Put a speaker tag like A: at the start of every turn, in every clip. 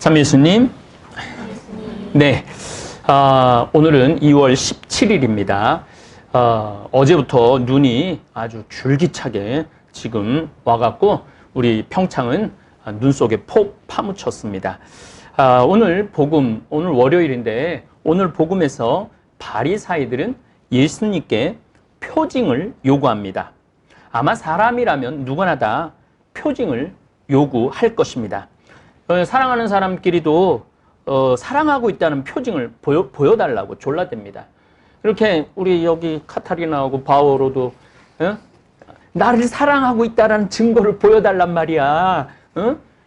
A: 참 예수님. 네. 오늘은 2월 17일입니다. 어제부터 눈이 아주 줄기차게 지금 와갖고 우리 평창은 눈 속에 폭 파묻혔습니다. 오늘 복음, 오늘 월요일인데 오늘 복음에서 바리사이들은 예수님께 표징을 요구합니다. 아마 사람이라면 누구나 다 표징을 요구할 것입니다. 사랑하는 사람끼리도 사랑하고 있다는 표징을 보여달라고 졸라댑니다. 이렇게 우리 여기 카타리나하고 바오로도 나를 사랑하고 있다는 증거를 보여달란 말이야.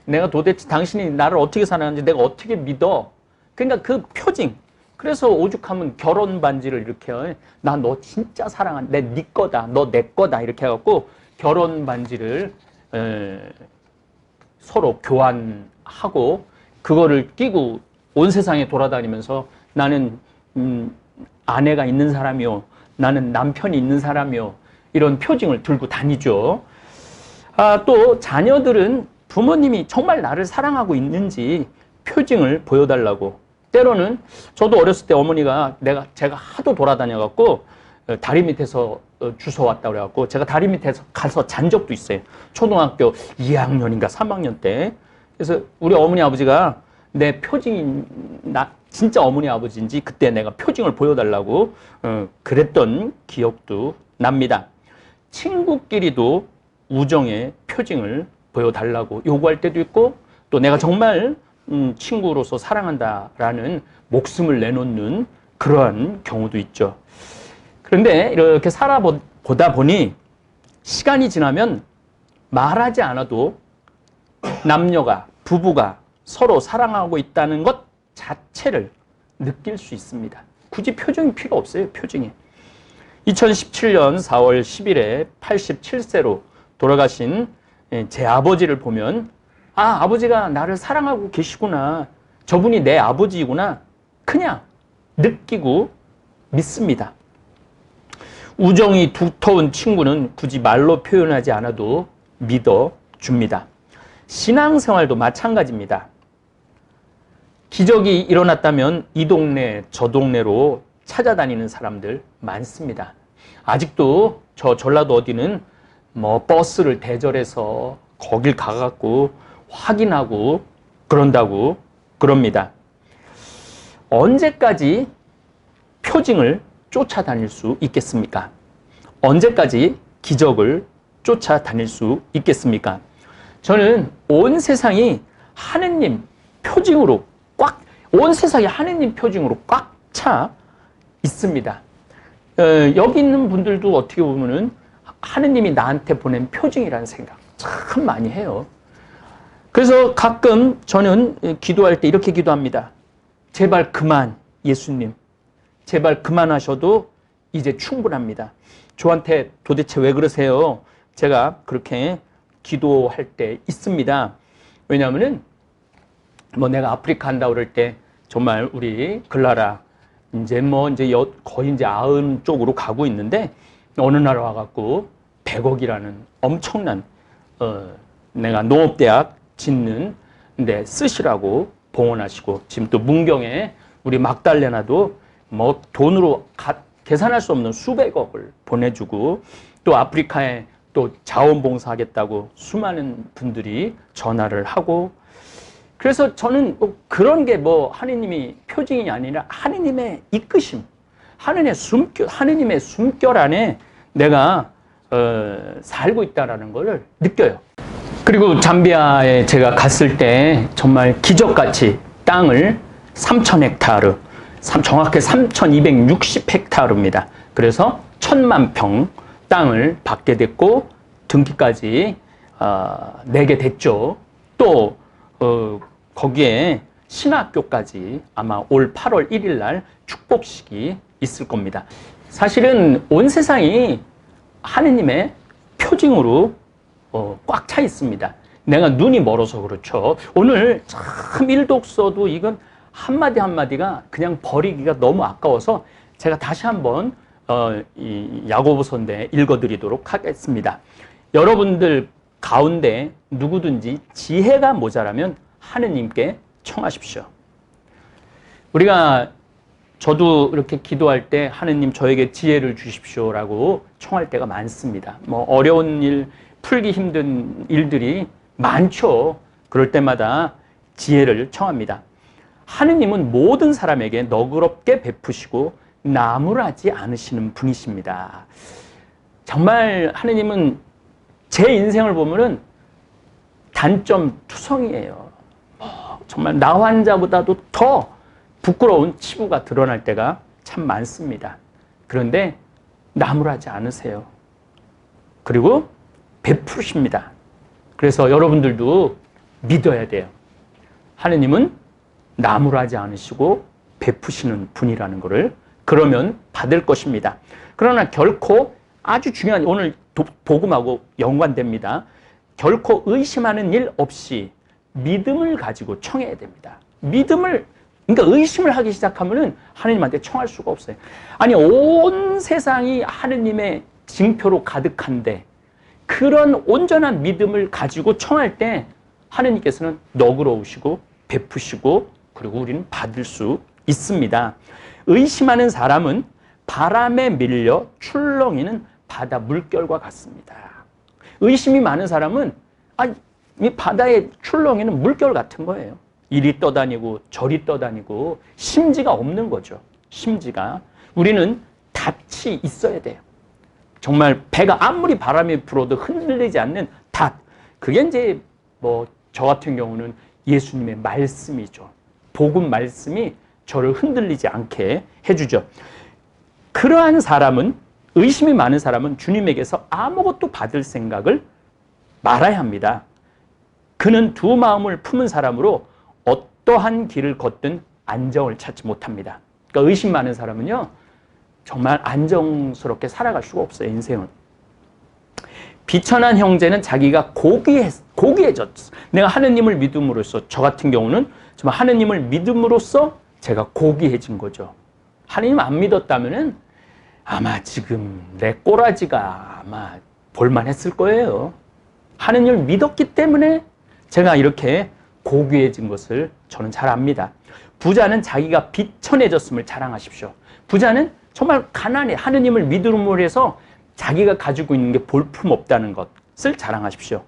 A: 내가 도대체 당신이 나를 어떻게 사랑하는지 내가 어떻게 믿어? 그러니까 그 표징. 그래서 오죽하면 결혼 반지를 이렇게 나 너 진짜 사랑한다. 네 거다. 너 내 거다. 이렇게 해갖고 결혼 반지를 서로 교환하고 그거를 끼고 온 세상에 돌아다니면서 나는 아내가 있는 사람이요. 나는 남편이 있는 사람이요. 이런 표징을 들고 다니죠. 또 자녀들은 부모님이 정말 나를 사랑하고 있는지 표징을 보여달라고. 때로는 저도 어렸을 때 어머니가 제가 하도 돌아다녀갖고 다리 밑에서 주워왔다고 그래갖고 제가 다리 밑에서 가서 잔 적도 있어요. 초등학교 2학년인가 3학년 때. 그래서 우리 어머니 아버지가 내 표징이 진짜 어머니 아버지인지 그때 내가 표징을 보여달라고 그랬던 기억도 납니다. 친구끼리도 우정의 표징을 보여달라고 요구할 때도 있고 또 내가 정말 친구로서 사랑한다라는 목숨을 내놓는 그러한 경우도 있죠. 그런데 이렇게 살아보다 보니 시간이 지나면 말하지 않아도 남녀가, 부부가 서로 사랑하고 있다는 것 자체를 느낄 수 있습니다. 굳이 표정이 필요 없어요, 표정이. 2017년 4월 10일에 87세로 돌아가신 제 아버지를 보면 아버지가 나를 사랑하고 계시구나. 저분이 내 아버지이구나. 그냥 느끼고 믿습니다. 우정이 두터운 친구는 굳이 말로 표현하지 않아도 믿어줍니다. 신앙생활도 마찬가지입니다. 기적이 일어났다면 이 동네 저 동네로 찾아다니는 사람들 많습니다. 아직도 저 전라도 어디는 버스를 대절해서 거길 가갖고 확인하고 그런다고 그럽니다. 언제까지 표징을 쫓아다닐 수 있겠습니까? 언제까지 기적을 쫓아다닐 수 있겠습니까? 저는 온 세상이 하느님 표징으로 온 세상이 하느님 표징으로 꽉 차 있습니다. 여기 있는 분들도 어떻게 보면은 하느님이 나한테 보낸 표징이라는 생각 참 많이 해요. 그래서 가끔 저는 기도할 때 이렇게 기도합니다. 제발 그만, 예수님. 제발 그만하셔도 이제 충분합니다. 저한테 도대체 왜 그러세요? 제가 그렇게 기도할 때 있습니다. 왜냐하면은 내가 아프리카 한다고 그럴 때 정말 우리 글라라 이제 거의 이제 90 쪽으로 가고 있는데 어느 날 와갖고 100억이라는 엄청난 내가 농업대학 짓는 데 쓰시라고 봉헌하시고 지금 또 문경에 우리 막달레나도 돈으로 계산할 수 없는 수백억을 보내주고 또 아프리카에 또 자원봉사하겠다고 수많은 분들이 전화를 하고 그래서 저는 그런 게 하느님이 표징이 아니라 하느님의 이끄심, 하느님의 숨결 안에 내가 살고 있다는 걸 느껴요. 그리고 잠비아에 제가 갔을 때 정말 기적같이 땅을 3,000헥타르, 정확히 3,260헥타르입니다. 그래서 1,000만 평 땅을 받게 됐고 등기까지 내게 됐죠. 또 거기에 신학교까지 아마 올 8월 1일 날 축복식이 있을 겁니다. 사실은 온 세상이 하느님의 표징으로 꽉 차 있습니다. 내가 눈이 멀어서 그렇죠. 오늘 참 일독서도 이건 한마디 한마디가 그냥 버리기가 너무 아까워서 제가 다시 한번 이 야고보서인데 읽어드리도록 하겠습니다. 여러분들 가운데 누구든지 지혜가 모자라면 하느님께 청하십시오. 우리가 저도 이렇게 기도할 때 하느님 저에게 지혜를 주십시오라고 청할 때가 많습니다. 뭐 어려운 일, 풀기 힘든 일들이 많죠. 그럴 때마다 지혜를 청합니다. 하느님은 모든 사람에게 너그럽게 베푸시고 나무라지 않으시는 분이십니다. 정말 하느님은 제 인생을 보면은 단점 투성이에요. 정말 나 환자보다도 더 부끄러운 치부가 드러날 때가 참 많습니다. 그런데 나무라지 않으세요. 그리고 베푸십니다. 그래서 여러분들도 믿어야 돼요. 하느님은 나무라지 않으시고 베푸시는 분이라는 것을 그러면 받을 것입니다. 그러나 결코 아주 중요한 오늘 복음하고 연관됩니다. 결코 의심하는 일 없이 믿음을 가지고 청해야 됩니다. 그러니까 의심을 하기 시작하면은 하느님한테 청할 수가 없어요. 아니, 온 세상이 하느님의 징표로 가득한데 그런 온전한 믿음을 가지고 청할 때 하느님께서는 너그러우시고 베푸시고 그리고 우리는 받을 수 있습니다. 의심하는 사람은 바람에 밀려 출렁이는 바다 물결과 같습니다. 의심이 많은 사람은 이 바다의 출렁이는 물결 같은 거예요. 이리 떠다니고 저리 떠다니고 심지가 없는 거죠. 심지가. 우리는 닻이 있어야 돼요. 정말 배가 아무리 바람이 불어도 흔들리지 않는 닻. 그게 이제 저 같은 경우는 예수님의 말씀이죠. 복음 말씀이 저를 흔들리지 않게 해주죠. 그러한 사람은, 의심이 많은 사람은 주님에게서 아무것도 받을 생각을 말아야 합니다. 그는 두 마음을 품은 사람으로 어떠한 길을 걷든 안정을 찾지 못합니다. 그러니까 의심 많은 사람은요, 정말 안정스럽게 살아갈 수가 없어요, 인생은. 비천한 형제는 자기가 고귀해졌어. 내가 하느님을 믿음으로써, 저 같은 경우는 정말 하느님을 믿음으로써 제가 고귀해진 거죠. 하느님 안 믿었다면은 아마 지금 내 꼬라지가 아마 볼만했을 거예요. 하느님을 믿었기 때문에 제가 이렇게 고귀해진 것을 저는 잘 압니다. 부자는 자기가 비천해졌음을 자랑하십시오. 부자는 정말 가난해. 하느님을 믿음으로 해서 자기가 가지고 있는 게 볼품없다는 것을 자랑하십시오.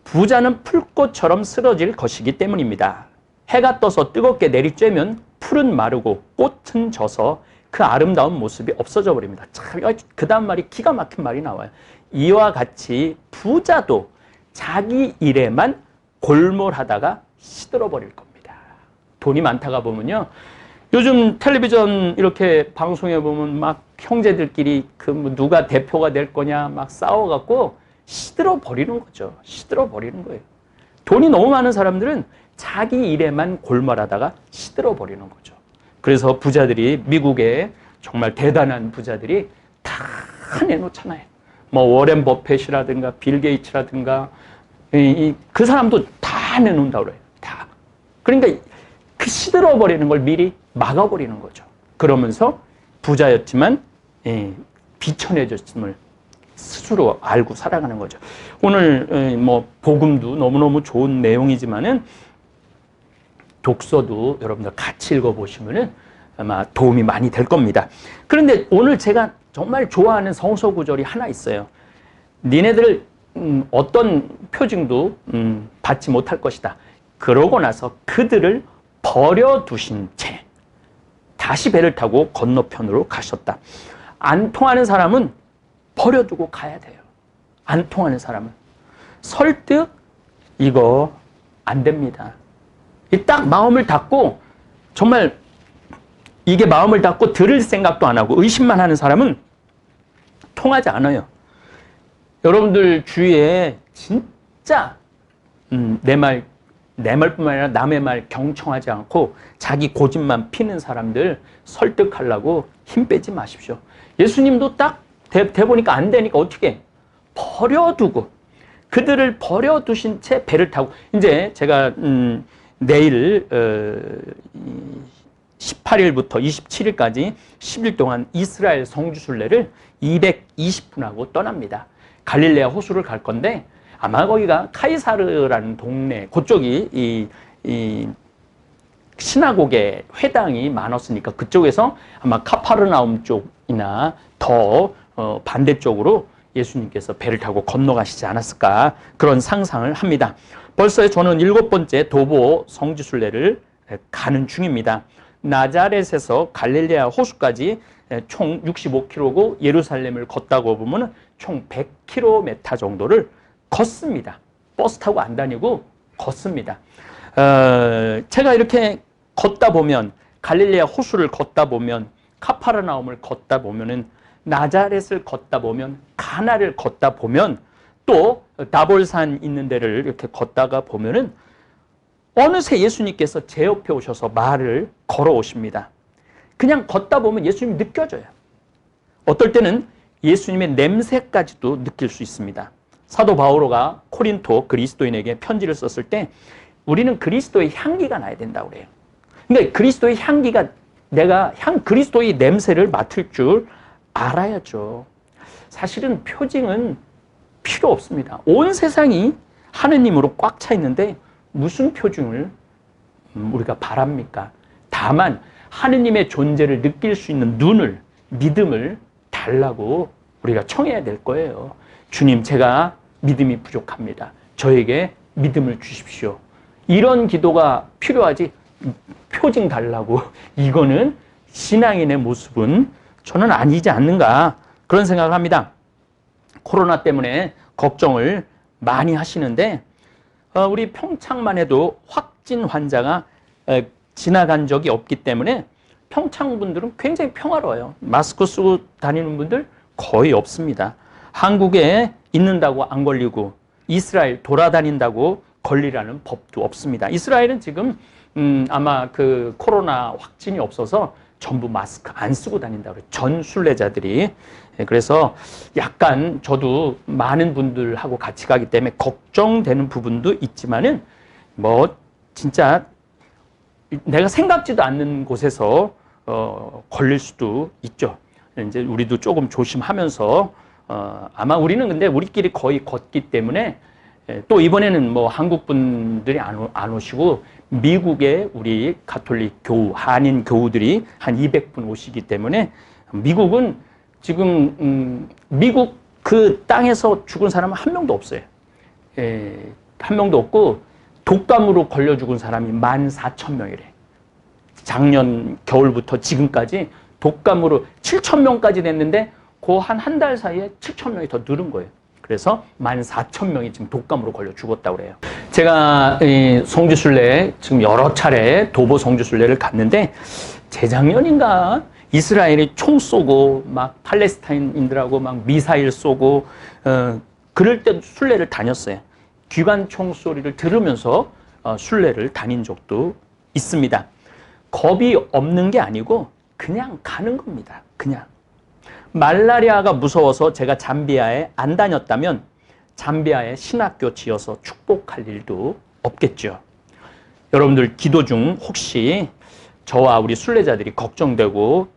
A: 부자는 풀꽃처럼 쓰러질 것이기 때문입니다. 해가 떠서 뜨겁게 내리쬐면 풀은 마르고 꽃은 져서 그 아름다운 모습이 없어져 버립니다. 참, 그 다음 말이 기가 막힌 말이 나와요. 이와 같이 부자도 자기 일에만 골몰하다가 시들어 버릴 겁니다. 돈이 많다가 보면요, 요즘 텔레비전 이렇게 방송에 보면 막 형제들끼리 누가 대표가 될 거냐 막 싸워갖고 시들어 버리는 거죠. 시들어 버리는 거예요. 돈이 너무 많은 사람들은 자기 일에만 골몰하다가 시들어 버리는 거죠. 그래서 부자들이, 미국의 정말 대단한 부자들이 다 내놓잖아요. 워렌 버핏이라든가 빌 게이츠라든가 그 사람도 다 내놓는다고 그래요. 다. 그러니까 그 시들어 버리는 걸 미리 막아버리는 거죠. 그러면서 부자였지만 비천해졌음을 스스로 알고 살아가는 거죠. 오늘 복음도 너무너무 좋은 내용이지만은 독서도 여러분들 같이 읽어보시면은 아마 도움이 많이 될 겁니다. 그런데 오늘 제가 정말 좋아하는 성서 구절이 하나 있어요. 니네들 어떤 표징도 받지 못할 것이다. 그러고 나서 그들을 버려두신 채 다시 배를 타고 건너편으로 가셨다. 안 통하는 사람은 버려두고 가야 돼요. 안 통하는 사람은. 설득, 이거 안 됩니다. 딱 마음을 닫고, 정말 이게 마음을 닫고 들을 생각도 안 하고 의심만 하는 사람은 통하지 않아요. 여러분들 주위에 진짜 내 말뿐만 아니라 남의 말 경청하지 않고 자기 고집만 피는 사람들 설득하려고 힘 빼지 마십시오. 예수님도 딱 대보니까 안 되니까 어떻게 버려두고, 그들을 버려두신 채 배를 타고, 이제 제가 내일 18일부터 27일까지 10일 동안 이스라엘 성주순례를 220분 하고 떠납니다. 갈릴레아 호수를 갈 건데 아마 거기가 카이사르라는 동네, 그쪽이 시나고게 회당이 많았으니까 그쪽에서 아마 카파르나움 쪽이나 더 반대쪽으로 예수님께서 배를 타고 건너가시지 않았을까 그런 상상을 합니다. 벌써 저는 7번째 도보 성지순례를 가는 중입니다. 나자렛에서 갈릴레아 호수까지 총 65km고 예루살렘을 걷다고 보면 총 100km 정도를 걷습니다. 버스 타고 안 다니고 걷습니다. 제가 이렇게 걷다 보면 갈릴레아 호수를 걷다 보면 카파르나움을 걷다 보면은 나자렛을 걷다 보면 가나를 걷다 보면 또 다볼산 있는 데를 이렇게 걷다가 보면은 어느새 예수님께서 제 옆에 오셔서 말을 걸어오십니다. 그냥 걷다 보면 예수님이 느껴져요. 어떨 때는 예수님의 냄새까지도 느낄 수 있습니다. 사도 바오로가 코린토 그리스도인에게 편지를 썼을 때 우리는 그리스도의 향기가 나야 된다고 그래요. 그러니까 그리스도의 향기가 내가 그리스도의 냄새를 맡을 줄 알아야죠. 사실은 표징은 필요 없습니다. 온 세상이 하느님으로 꽉 차 있는데 무슨 표징을 우리가 바랍니까? 다만 하느님의 존재를 느낄 수 있는 눈을, 믿음을 달라고 우리가 청해야 될 거예요. 주님, 제가 믿음이 부족합니다. 저에게 믿음을 주십시오. 이런 기도가 필요하지 표징 달라고 이거는 신앙인의 모습은 저는 아니지 않는가 그런 생각을 합니다. 코로나 때문에 걱정을 많이 하시는데 우리 평창만 해도 확진 환자가 지나간 적이 없기 때문에 평창 분들은 굉장히 평화로워요. 마스크 쓰고 다니는 분들 거의 없습니다. 한국에 있는다고 안 걸리고 이스라엘 돌아다닌다고 걸리라는 법도 없습니다. 이스라엘은 지금 아마 그 코로나 확진이 없어서 전부 마스크 안 쓰고 다닌다고 그래요. 전 순례자들이. 그래서 약간 저도 많은 분들하고 같이 가기 때문에 걱정되는 부분도 있지만은 뭐 진짜 내가 생각지도 않는 곳에서 걸릴 수도 있죠. 이제 우리도 조금 조심하면서 아마 우리는 근데 우리끼리 거의 걷기 때문에 또 이번에는 뭐 한국 분들이 안 오시고 미국의 우리 가톨릭 교우, 한인 교우들이 한 200분 오시기 때문에 미국은 지금 미국 그 땅에서 죽은 사람은 한 명도 없어요. 한 명도 없고 독감으로 걸려 죽은 사람이 14,000명이래. 작년 겨울부터 지금까지 독감으로 7,000명까지 됐는데 그 한 달 사이에 7,000명이 더 늘은 거예요. 그래서 14,000명이 지금 독감으로 걸려 죽었다고 그래요. 제가 성지순례 지금 여러 차례 도보 성지순례를 갔는데 재작년인가 이스라엘이 총 쏘고 막 팔레스타인인들하고 막 미사일 쏘고 그럴 때 순례를 다녔어요. 기관총 소리를 들으면서 순례를 다닌 적도 있습니다. 겁이 없는 게 아니고 그냥 가는 겁니다. 그냥. 말라리아가 무서워서 제가 잠비아에 안 다녔다면 잠비아에 신학교 지어서 축복할 일도 없겠죠. 여러분들 기도 중 혹시 저와 우리 순례자들이 걱정되고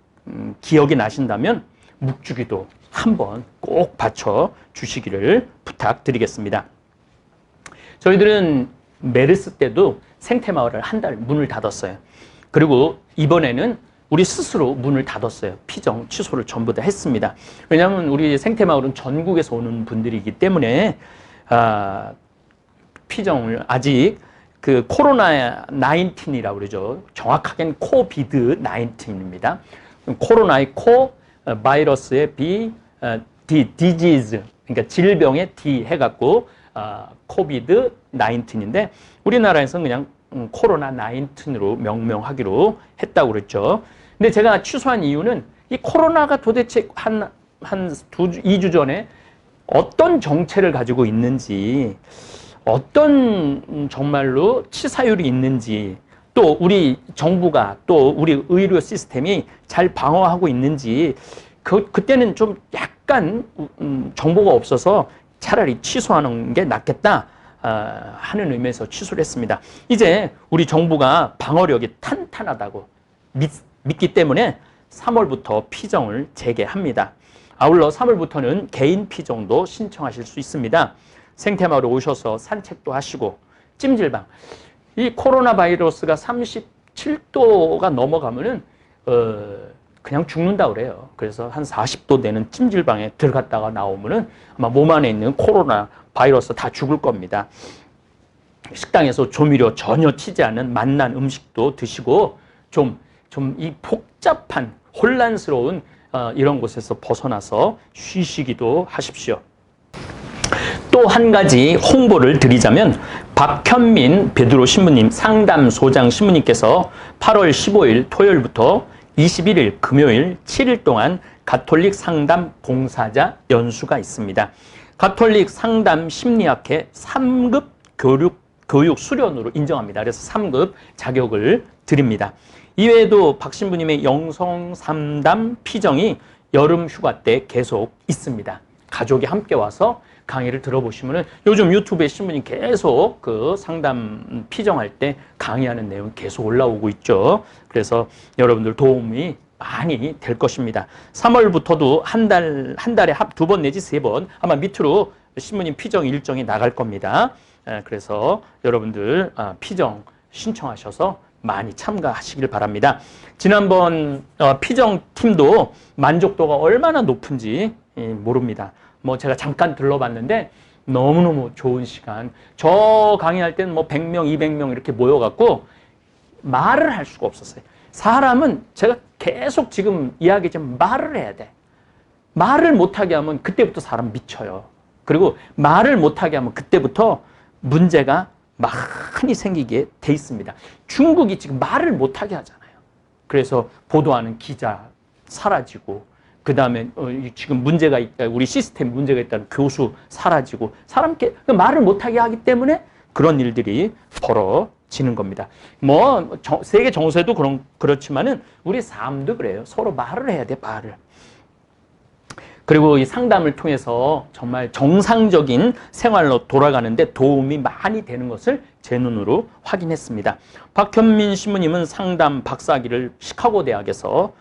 A: 기억이 나신다면 묵주기도 한번 꼭 바쳐 주시기를 부탁드리겠습니다. 저희들은 메르스 때도 생태마을을 한 달 문을 닫았어요. 그리고 이번에는 우리 스스로 문을 닫았어요. 피정 취소를 전부 다 했습니다. 왜냐하면 우리 생태마을은 전국에서 오는 분들이기 때문에 피정을 아직 그 코로나 19이라고 그러죠. 정확하게는 코비드 19입니다. 코로나의 코, 바이러스의 비, 디지즈, 그러니까 질병의 D 해갖고 코비드 19인데 우리나라에서는 그냥 코로나 19으로 명명하기로 했다고 그랬죠. 근데 제가 취소한 이유는 이 코로나가 도대체 한 2주 전에 어떤 정체를 가지고 있는지, 어떤 정말로 치사율이 있는지, 또 우리 정부가 또 우리 의료 시스템이 잘 방어하고 있는지 그때는 좀 약간 정보가 없어서 차라리 취소하는 게 낫겠다 하는 의미에서 취소를 했습니다. 이제 우리 정부가 방어력이 탄탄하다고 믿기 때문에 3월부터 피정을 재개합니다. 아울러 3월부터는 개인 피정도 신청하실 수 있습니다. 생태마을에 오셔서 산책도 하시고 찜질방. 이 코로나 바이러스가 37도가 넘어가면은 그냥 죽는다 그래요. 그래서 한 40도 되는 찜질방에 들어갔다가 나오면은 아마 몸 안에 있는 코로나 바이러스 다 죽을 겁니다. 식당에서 조미료 전혀 튀지 않은 맛난 음식도 드시고 좀 이 복잡한 혼란스러운 이런 곳에서 벗어나서 쉬시기도 하십시오. 또 한 가지 홍보를 드리자면 박현민 베드로 신부님 상담소장 신부님께서 8월 15일 토요일부터 21일 금요일 7일 동안 가톨릭 상담 봉사자 연수가 있습니다. 가톨릭 상담 심리학회 3급 교육 수련으로 인정합니다. 그래서 3급 자격을 드립니다. 이외에도 박 신부님의 영성 상담 피정이 여름 휴가 때 계속 있습니다. 가족이 함께 와서 강의를 들어보시면은 요즘 유튜브에 신부님 계속 그 상담 피정할 때 강의하는 내용 계속 올라오고 있죠. 그래서 여러분들 도움이 많이 될 것입니다. 3월부터도 한 달에 2번 내지 3번 아마 밑으로 신부님 피정 일정이 나갈 겁니다. 그래서 여러분들 피정 신청하셔서 많이 참가하시길 바랍니다. 지난번 피정팀도 만족도가 얼마나 높은지 모릅니다. 뭐 제가 잠깐 들러봤는데 너무너무 좋은 시간. 저 강의할 때는 뭐 100명, 200명 이렇게 모여갖고 말을 할 수가 없었어요. 사람은 제가 계속 지금 이야기지만 말을 해야 돼. 말을 못하게 하면 그때부터 사람 미쳐요. 그리고 말을 못하게 하면 그때부터 문제가 많이 생기게 돼 있습니다. 중국이 지금 말을 못하게 하잖아요. 그래서 보도하는 기자 사라지고 그 다음에 지금 문제가 있다, 우리 시스템 문제가 있다는 교수 사라지고 사람께 말을 못하게 하기 때문에 그런 일들이 벌어지는 겁니다. 뭐 세계 정세도 그렇지만은 우리 삶도 그래요. 서로 말을 해야 돼, 말을. 그리고 이 상담을 통해서 정말 정상적인 생활로 돌아가는데 도움이 많이 되는 것을 제 눈으로 확인했습니다. 박현민 신부님은 상담 박사학위를 시카고 대학에서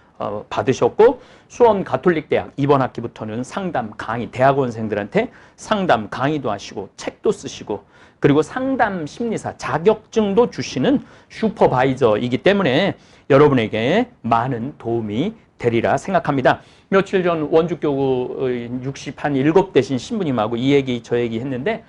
A: 받으셨고 수원 가톨릭대학 이번 학기부터는 상담 강의, 대학원생들한테 상담 강의도 하시고 책도 쓰시고 그리고 상담 심리사 자격증도 주시는 슈퍼바이저이기 때문에 여러분에게 많은 도움이 되리라 생각합니다. 며칠 전 원주교구 67 되신 신부님하고 이 얘기 저 얘기 했는데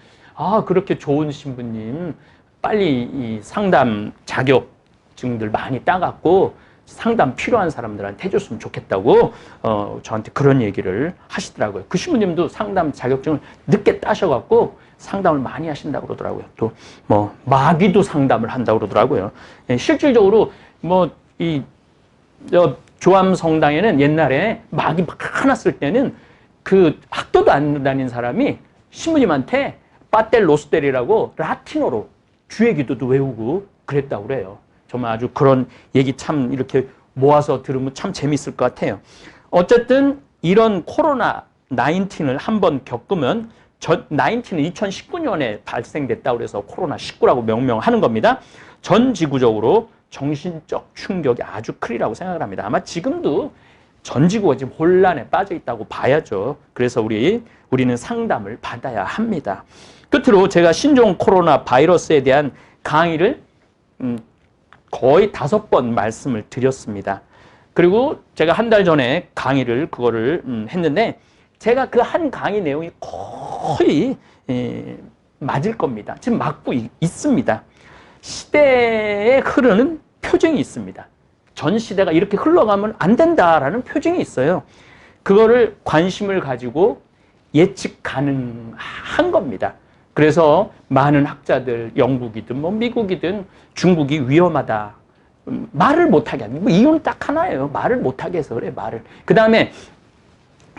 A: 그렇게 좋은 신부님 빨리 이 상담 자격증들 많이 따갖고 상담 필요한 사람들한테 해줬으면 좋겠다고 저한테 그런 얘기를 하시더라고요. 그 신부님도 상담 자격증을 늦게 따셔갖고 상담을 많이 하신다고 그러더라고요. 또 뭐 마귀도 상담을 한다고 그러더라고요. 실질적으로 뭐 이 조암 성당에는 옛날에 마귀 막 화났을 때는 그 학교도 안 다닌 사람이 신부님한테 빠텔 로스텔이라고 라틴어로 주의 기도도 외우고 그랬다고 그래요. 정말 아주 그런 얘기 참 이렇게 모아서 들으면 참 재밌을 것 같아요. 어쨌든 이런 코로나 19을 한번 겪으면 19는 2019년에 발생됐다고 그래서 코로나 19라고 명명하는 겁니다. 전 지구적으로 정신적 충격이 아주 크리라고 생각을 합니다. 아마 지금도 전 지구가 지금 혼란에 빠져 있다고 봐야죠. 그래서 우리는 상담을 받아야 합니다. 끝으로 제가 신종 코로나 바이러스에 대한 강의를 거의 5번 말씀을 드렸습니다. 그리고 제가 한 달 전에 강의를 그거를 했는데 제가 그 한 강의 내용이 거의 맞을 겁니다. 지금 맞고 있습니다. 시대에 흐르는 표징이 있습니다. 전 시대가 이렇게 흘러가면 안 된다라는 표징이 있어요. 그거를 관심을 가지고 예측 가능한 겁니다. 그래서 많은 학자들, 영국이든 뭐 미국이든 중국이 위험하다. 말을 못하게 하는, 뭐 이유는 딱 하나예요. 말을 못하게 해서 그래, 말을. 그 다음에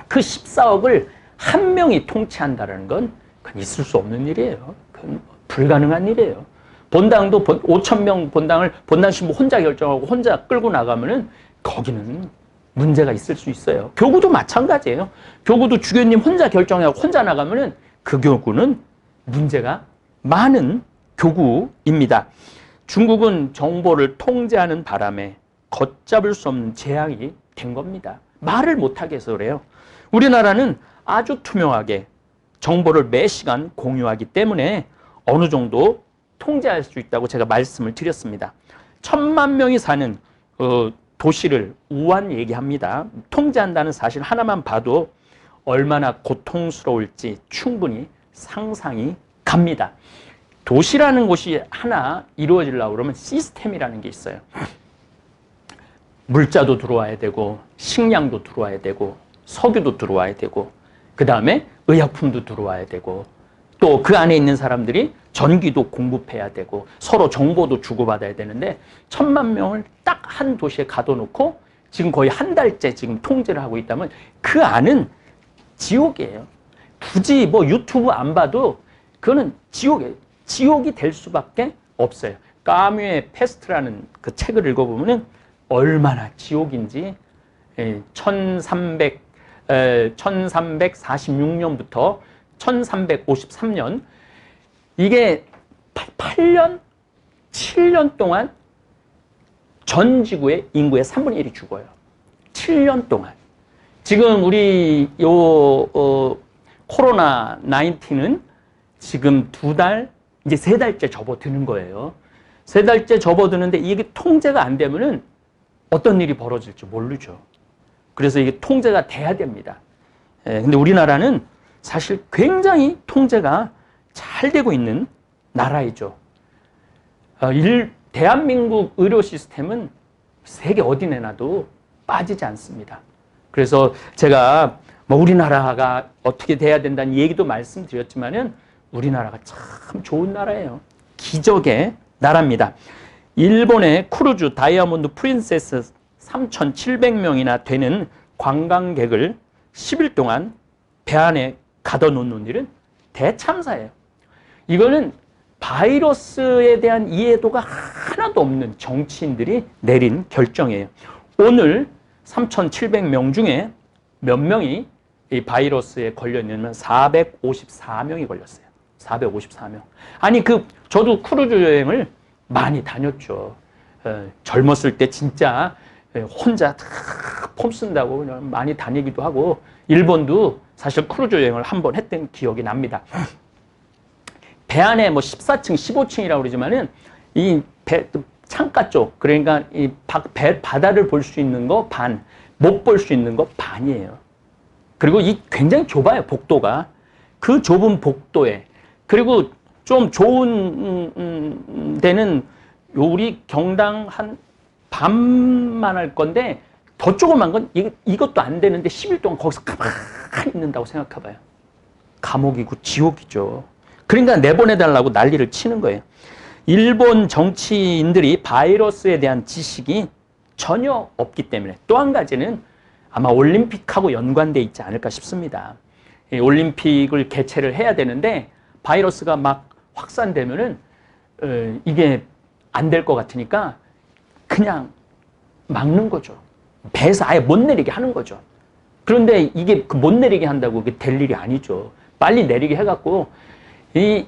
A: 그 14억을 한 명이 통치한다는 건 그건 있을 수 없는 일이에요. 그건 불가능한 일이에요. 본당도 5,000명 본당을 본당 신부 혼자 결정하고 혼자 끌고 나가면은 거기는 문제가 있을 수 있어요. 교구도 마찬가지예요. 교구도 주교님 혼자 결정하고 혼자 나가면은 그 교구는 문제가 많은 교구입니다. 중국은 정보를 통제하는 바람에 걷잡을 수 없는 재앙이 된 겁니다. 말을 못하게 해서 그래요. 우리나라는 아주 투명하게 정보를 매 시간 공유하기 때문에 어느 정도 통제할 수 있다고 제가 말씀을 드렸습니다. 천만 명이 사는 도시를 우한 얘기합니다. 통제한다는 사실 하나만 봐도 얼마나 고통스러울지 충분히 상상이 갑니다. 도시라는 곳이 하나 이루어지려고 그러면 시스템이라는 게 있어요. 물자도 들어와야 되고 식량도 들어와야 되고 석유도 들어와야 되고 그 다음에 의약품도 들어와야 되고 또 그 안에 있는 사람들이 전기도 공급해야 되고 서로 정보도 주고받아야 되는데 천만 명을 딱 한 도시에 가둬놓고 지금 거의 한 달째 지금 통제를 하고 있다면 그 안은 지옥이에요. 굳이 뭐 유튜브 안 봐도 그거는 지옥이에요. 지옥이 될 수밖에 없어요. 까뮤의 페스트라는 그 책을 읽어보면 얼마나 지옥인지 1346년부터 1353년 이게 8년, 7년 동안 전 지구의 인구의 3분의 1이 죽어요. 7년 동안. 지금 우리 코로나 19는 지금 2달, 이제 3달째 접어드는 거예요. 3달째 접어드는데 이게 통제가 안 되면은 어떤 일이 벌어질지 모르죠. 그래서 이게 통제가 돼야 됩니다. 근데 우리나라는 사실 굉장히 통제가 잘 되고 있는 나라이죠. 대한민국 의료 시스템은 세계 어디 내놔도 빠지지 않습니다. 그래서 제가 뭐 우리나라가 어떻게 돼야 된다는 얘기도 말씀드렸지만은 우리나라가 참 좋은 나라예요. 기적의 나라입니다. 일본의 크루즈 다이아몬드 프린세스 3,700명이나 되는 관광객을 10일 동안 배 안에 가둬놓는 일은 대참사예요. 이거는 바이러스에 대한 이해도가 하나도 없는 정치인들이 내린 결정이에요. 오늘 3,700명 중에 몇 명이 이 바이러스에 걸렸냐면 454명이 걸렸어요. 454명. 아니 저도 크루즈 여행을 많이 다녔죠. 젊었을 때 진짜 혼자 폼 쓴다고 그냥 많이 다니기도 하고 일본도 사실 크루즈 여행을 한번 했던 기억이 납니다. 배 안에 뭐 14층, 15층이라고 그러지만은 이 배 창가 쪽 그러니까 이 배 바다를 볼 수 있는 거 반, 못 볼 수 있는 거 반이에요. 그리고 이 굉장히 좁아요, 복도가. 그 좁은 복도에 그리고 좀 좋은 데는 우리 경당 한 반만 할 건데 더 조그만 건 이것도 안 되는데 10일 동안 거기서 가만히 있는다고 생각해봐요. 감옥이고 지옥이죠. 그러니까 내보내달라고 난리를 치는 거예요. 일본 정치인들이 바이러스에 대한 지식이 전혀 없기 때문에 또 한 가지는 아마 올림픽하고 연관돼 있지 않을까 싶습니다. 올림픽을 개최를 해야 되는데 바이러스가 막 확산되면은 이게 안 될 것 같으니까 그냥 막는 거죠. 배에서 아예 못 내리게 하는 거죠. 그런데 이게 못 내리게 한다고 그게 될 일이 아니죠. 빨리 내리게 해갖고 이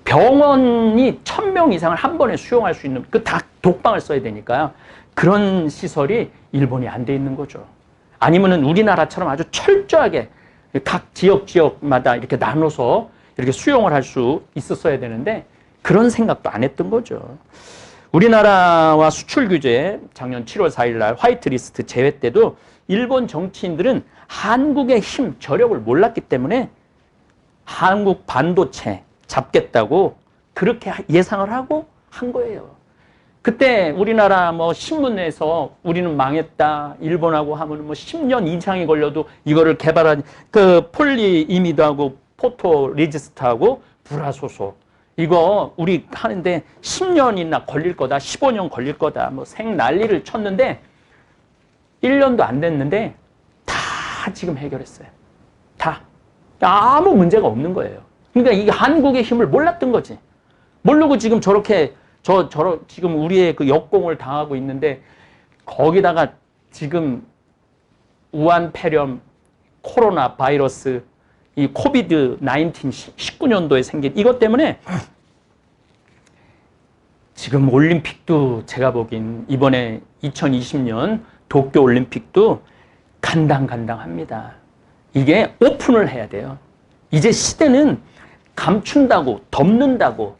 A: 병원이 1,000명 이상을 한 번에 수용할 수 있는 다 독방을 써야 되니까요. 그런 시설이 일본이 안 돼 있는 거죠. 아니면은 우리나라처럼 아주 철저하게 각 지역마다 이렇게 나눠서 이렇게 수용을 할 수 있었어야 되는데 그런 생각도 안 했던 거죠. 우리나라와 수출 규제 작년 7월 4일 날 화이트리스트 제외 때도 일본 정치인들은 한국의 힘, 저력을 몰랐기 때문에 한국 반도체 잡겠다고 그렇게 예상을 하고 한 거예요. 그때 우리나라 뭐 신문에서 우리는 망했다, 일본하고 하면 뭐 10년 이상이 걸려도 이거를 개발한 그 폴리이미드하고 포토레지스트하고 불화소소 이거 우리 하는데 10년이나 걸릴 거다, 15년 걸릴 거다, 뭐 생난리를 쳤는데 1년도 안 됐는데 다 지금 해결했어요. 다. 아무 문제가 없는 거예요. 그러니까 이게 한국의 힘을 몰랐던 거지. 모르고 지금 저렇게 지금 우리의 그 역공을 당하고 있는데 거기다가 지금 우한 폐렴, 코로나 바이러스, 이 코비드 19 19년도에 생긴 이것 때문에 지금 올림픽도 제가 보긴 이번에 2020년 도쿄 올림픽도 간당간당합니다. 이게 오픈을 해야 돼요. 이제 시대는 감춘다고 덮는다고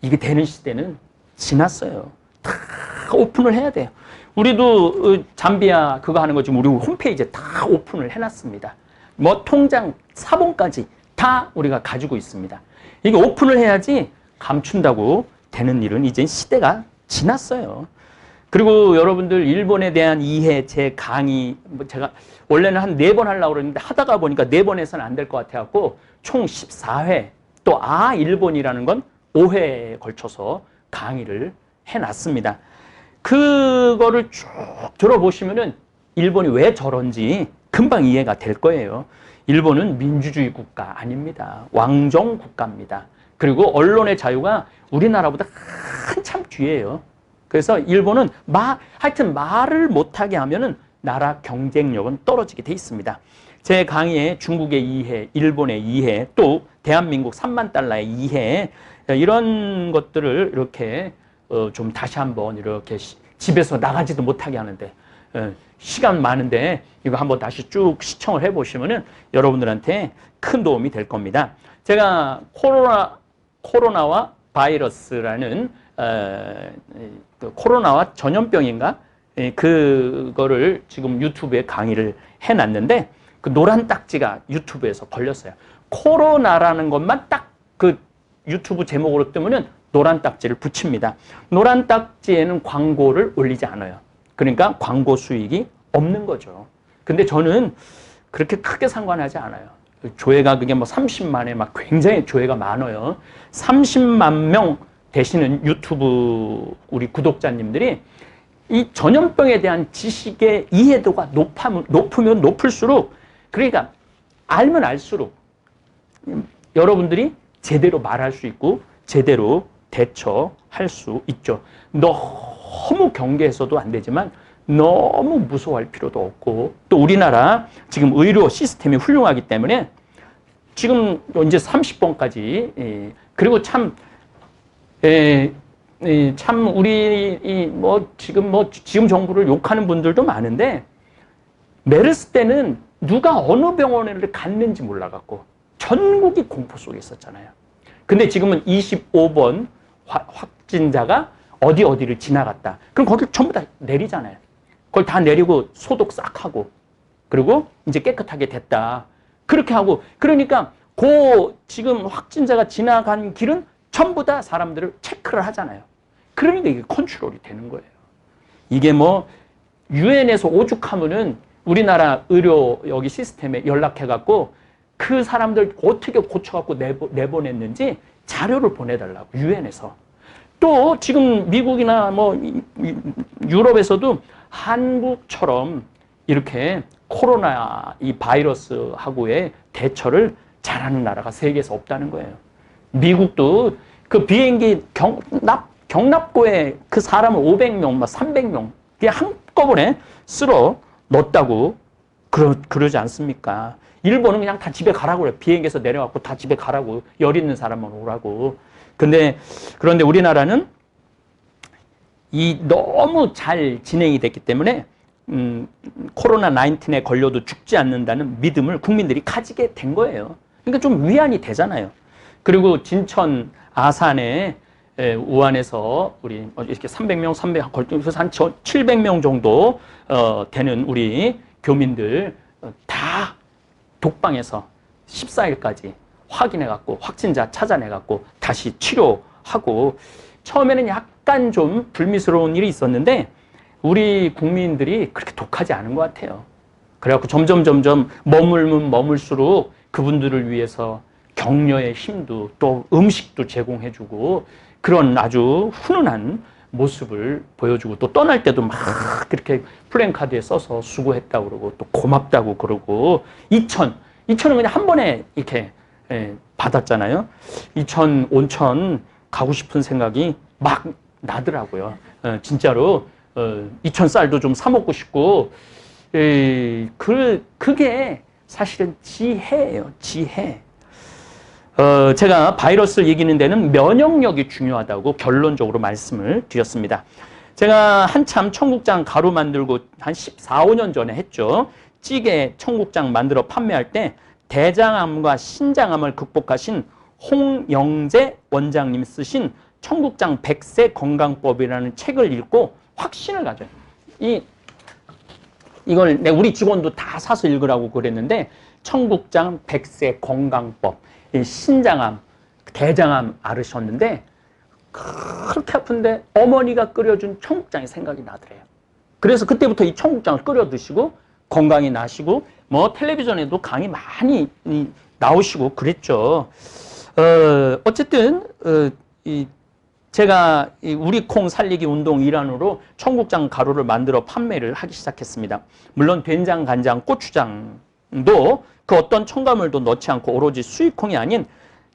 A: 이게 되는 시대는 지났어요. 다 오픈을 해야 돼요. 우리도 잠비아 그거 하는 거 지금 우리 홈페이지에 다 오픈을 해놨습니다. 뭐 통장, 사본까지 다 우리가 가지고 있습니다. 이게 오픈을 해야지 감춘다고 되는 일은 이제 시대가 지났어요. 그리고 여러분들 일본에 대한 이해, 제 강의, 뭐 제가 원래는 한 4번 하려고 그랬는데 하다가 보니까 4번 해서는 안 될 것 같아갖고 총 14회, 또 일본이라는 건 5회에 걸쳐서 강의를 해놨습니다. 그거를 쭉 들어보시면은 일본이 왜 저런지 금방 이해가 될 거예요. 일본은 민주주의 국가 아닙니다. 왕정 국가입니다. 그리고 언론의 자유가 우리나라보다 한참 뒤에요. 그래서 일본은 하여튼 말을 못하게 하면은 나라 경쟁력은 떨어지게 돼 있습니다. 제 강의에 중국의 이해, 일본의 이해, 또 대한민국 3만 달러의 이해, 이런 것들을 이렇게 좀 다시 한번 이렇게 집에서 나가지도 못하게 하는데 시간 많은데 이거 한번 다시 쭉 시청을 해보시면은 여러분들한테 큰 도움이 될 겁니다. 제가 코로나와 바이러스라는 그 코로나와 전염병인가? 그거를 지금 유튜브에 강의를 해놨는데 그 노란 딱지가 유튜브에서 걸렸어요. 코로나라는 것만 딱 그 유튜브 제목으로 뜨면은 노란 딱지를 붙입니다. 노란 딱지에는 광고를 올리지 않아요. 그러니까 광고 수익이 없는 거죠. 근데 저는 그렇게 크게 상관하지 않아요. 조회가 그게 뭐 30만에 막 굉장히 조회가 많아요. 30만 명 되시는 유튜브 우리 구독자님들이 이 전염병에 대한 지식의 이해도가 높으면 높을수록, 그러니까 알면 알수록 여러분들이 제대로 말할 수 있고 제대로 대처할 수 있죠. 너무 경계해서도 안 되지만 너무 무서워할 필요도 없고, 또 우리나라 지금 의료 시스템이 훌륭하기 때문에 지금 이제 30번까지 그리고 참 우리 지금 정부를 욕하는 분들도 많은데 메르스 때는 누가 어느 병원을 갔는지 몰라갖고 전국이 공포 속에 있었잖아요. 근데 지금은 25번 확진자가 어디를 지나갔다. 그럼 거길 전부 다 내리잖아요. 그걸 다 내리고 소독 싹 하고, 그리고 이제 깨끗하게 됐다. 그렇게 하고, 그러니까 지금 확진자가 지나간 길은 전부 다 사람들을 체크를 하잖아요. 그러니까 이게 컨트롤이 되는 거예요. 이게 뭐 유엔에서 오죽하면은 우리나라 의료 여기 시스템에 연락해갖고 그 사람들 어떻게 고쳐갖고 내보냈는지 자료를 보내달라고, 유엔에서. 또 지금 미국이나 뭐 유럽에서도 한국처럼 이렇게 코로나 이 바이러스하고의 대처를 잘하는 나라가 세계에서 없다는 거예요. 미국도 그 비행기 경납고에 그 사람을 500명, 300명 그냥 한꺼번에 쓸어 넣었다고 그러지 않습니까? 일본은 그냥 다 집에 가라고 그래요. 비행기에서 내려갖고 다 집에 가라고, 열 있는 사람만 오라고. 그런데 우리나라는 너무 잘 진행이 됐기 때문에 코로나 19에 걸려도 죽지 않는다는 믿음을 국민들이 가지게 된 거예요. 그러니까 좀 위안이 되잖아요. 그리고 진천, 아산에 우한에서 우리 이렇게 300명, 걸쳐서 한 700명 정도 되는 우리 교민들 다 독방에서 14일까지 확인해갖고 확진자 찾아내갖고 다시 치료하고, 처음에는 약간 좀 불미스러운 일이 있었는데 우리 국민들이 그렇게 독하지 않은 것 같아요. 그래갖고 점점 머물면 머물수록 그분들을 위해서 격려의 힘도 또 음식도 제공해주고 그런 아주 훈훈한 모습을 보여주고, 또 떠날 때도 막 그렇게 플랜카드에 써서 수고했다고 그러고 또 고맙다고 그러고, 이천은 그냥 한 번에 이렇게 받았잖아요. 이천, 온천 가고 싶은 생각이 막 나더라고요. 진짜로 이천 쌀도 좀 사 먹고 싶고, 그게 사실은 지혜예요. 지혜. 제가 바이러스를 이기는 데는 면역력이 중요하다고 결론적으로 말씀을 드렸습니다. 제가 한참 청국장 가루 만들고 한 14, 15년 전에 했죠. 찌개 청국장 만들어 판매할 때 대장암과 신장암을 극복하신 홍영재 원장님 쓰신 청국장 100세 건강법이라는 책을 읽고 확신을 가져요. 이걸 우리 직원도 다 사서 읽으라고 그랬는데 청국장 100세 건강법, 신장암, 대장암 앓으셨는데 그렇게 아픈데 어머니가 끓여준 청국장이 생각이 나더래요. 그래서 그때부터 이 청국장을 끓여 드시고 건강이 나시고 뭐 텔레비전에도 강의 많이 나오시고 그랬죠. 어쨌든 제가 우리 콩 살리기 운동 일환으로 청국장 가루를 만들어 판매를 하기 시작했습니다. 물론 된장, 간장, 고추장도 그 어떤 첨가물도 넣지 않고 오로지 수입콩이 아닌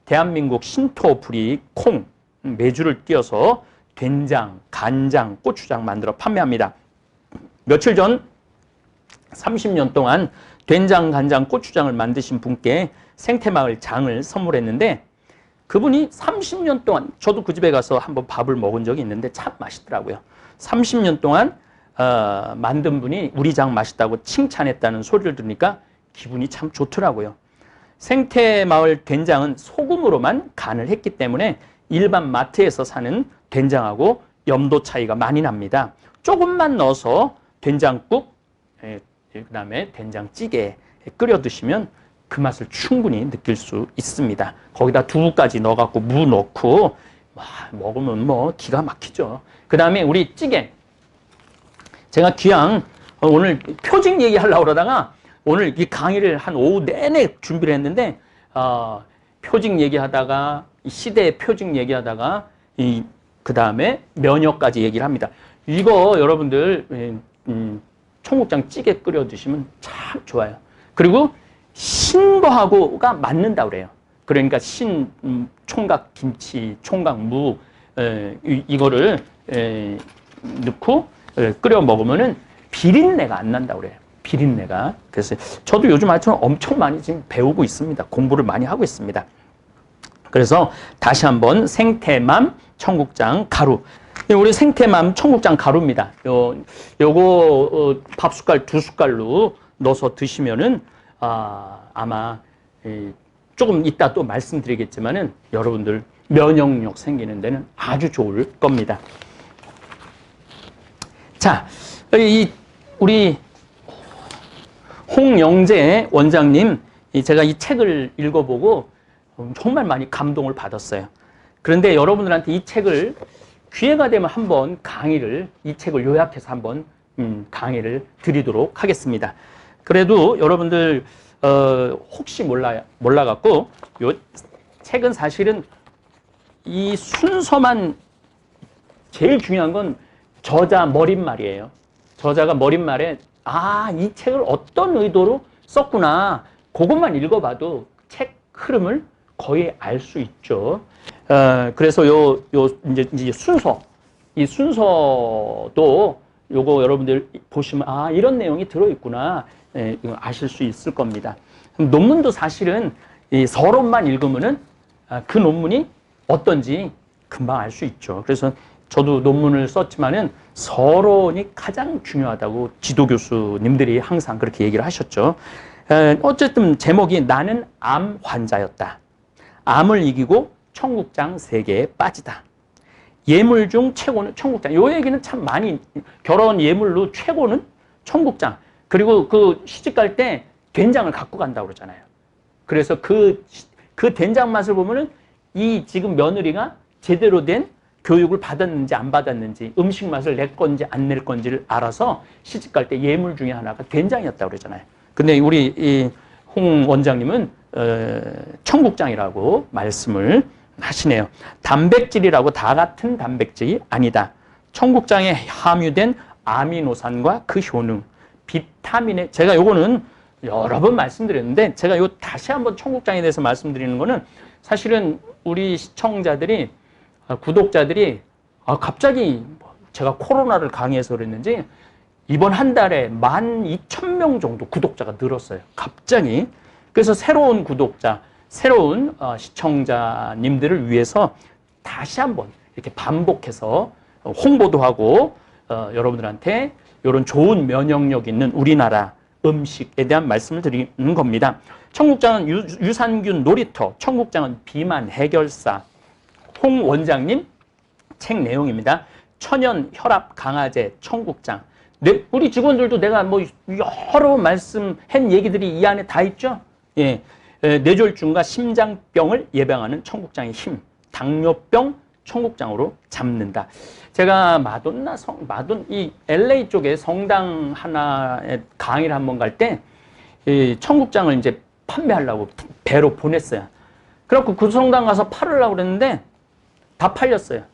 A: 대한민국 신토 브리 콩 메주를 띄어서 된장, 간장, 고추장 만들어 판매합니다. 며칠 전 30년 동안 된장, 간장, 고추장을 만드신 분께 생태마을 장을 선물했는데 그분이 30년 동안, 저도 그 집에 가서 한번 밥을 먹은 적이 있는데 참 맛있더라고요. 30년 동안 만든 분이 우리 장 맛있다고 칭찬했다는 소리를 들으니까 기분이 참 좋더라고요. 생태마을 된장은 소금으로만 간을 했기 때문에 일반 마트에서 사는 된장하고 염도 차이가 많이 납니다. 조금만 넣어서 된장국, 그 다음에 된장찌개 끓여 드시면 그 맛을 충분히 느낄 수 있습니다. 거기다 두부까지 넣어갖고 무 넣고 먹으면 뭐 기가 막히죠. 그 다음에 우리 찌개. 제가 기왕 오늘 표직 얘기하려고 그러다가 오늘 이 강의를 한 오후 내내 준비를 했는데 표직 얘기하다가 시대의 표직 얘기하다가 그 다음에 면역까지 얘기를 합니다. 이거 여러분들 청국장 찌개 끓여 드시면 참 좋아요. 그리고 신거하고가 맞는다 그래요. 그러니까 총각 김치, 총각 무 이거를 넣고 끓여 먹으면은 비린내가 안 난다 그래요. 비린내가. 그래서 저도 요즘 하여튼 엄청 많이 지금 배우고 있습니다. 공부를 많이 하고 있습니다. 그래서 다시 한번 생태맘 청국장 가루. 우리 생태맘 청국장 가루입니다. 요거 밥 숟갈 2숟갈로 넣어서 드시면은 아마 조금 이따 또 말씀드리겠지만은 여러분들 면역력 생기는 데는 아주 좋을 겁니다. 자, 우리 홍영재 원장님, 제가 이 책을 읽어보고 정말 많이 감동을 받았어요. 그런데 여러분들한테 이 책을 기회가 되면 한번 이 책을 요약해서 한번 강의를 드리도록 하겠습니다. 그래도 여러분들 혹시 몰라갖고 요 책은 사실은 이 순서만 제일 중요한 건 저자 머릿말이에요. 저자가 머릿말에 이 책을 어떤 의도로 썼구나 그것만 읽어봐도 책 흐름을 거의 알 수 있죠. 그래서 이제 순서, 이 순서도 요거 여러분들 보시면 이런 내용이 들어있구나 아실 수 있을 겁니다. 논문도 사실은 이 서론만 읽으면은 그 논문이 어떤지 금방 알 수 있죠. 그래서 저도 논문을 썼지만은 서론이 가장 중요하다고 지도 교수님들이 항상 그렇게 얘기를 하셨죠. 어쨌든 제목이 나는 암 환자였다. 암을 이기고 청국장 세계에 빠지다. 예물 중 최고는 청국장. 이 얘기는 참 많이 결혼 예물로 최고는 청국장. 그리고 그 시집 갈 때 된장을 갖고 간다고 그러잖아요. 그래서 그 된장 맛을 보면은 이 지금 며느리가 제대로 된 교육을 받았는지 안 받았는지 음식 맛을 낼 건지 안 낼 건지를 알아서 시집 갈 때 예물 중에 하나가 된장이었다고 그러잖아요. 근데 우리 이 홍 원장님은 청국장이라고 말씀을 하시네요. 단백질이라고 다 같은 단백질이 아니다. 청국장에 함유된 아미노산과 그 효능, 비타민에 제가 요거는 여러 번 말씀드렸는데 제가 요 다시 한번 청국장에 대해서 말씀드리는 거는 사실은 우리 시청자들이 구독자들이 갑자기 제가 코로나를 강의해서 그랬는지 이번 한 달에 12,000명 정도 구독자가 늘었어요. 갑자기. 그래서 새로운 구독자, 새로운 시청자님들을 위해서 다시 한번 이렇게 반복해서 홍보도 하고 여러분들한테 이런 좋은 면역력 있는 우리나라 음식에 대한 말씀을 드리는 겁니다. 청국장은 유산균 놀이터, 청국장은 비만 해결사. 홍 원장님 책 내용입니다. 천연 혈압 강화제 청국장. 우리 직원들도 내가 뭐 여러 말씀한 얘기들이 이 안에 다 있죠. 예, 뇌졸중과 심장병을 예방하는 청국장의 힘. 당뇨병 청국장으로 잡는다. 제가 이 LA 쪽에 성당 하나에 강의를 한번 갈 때, 이 청국장을 이제 판매하려고 배로 보냈어요. 그래갖고 그 성당 가서 팔으려고 그랬는데 다 팔렸어요.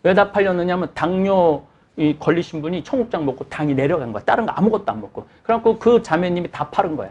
A: 왜 다 팔렸느냐면 당뇨 걸리신 분이 청국장 먹고 당이 내려간 거야. 다른 거 아무것도 안 먹고. 그래갖고 그 자매님이 다 팔은 거야.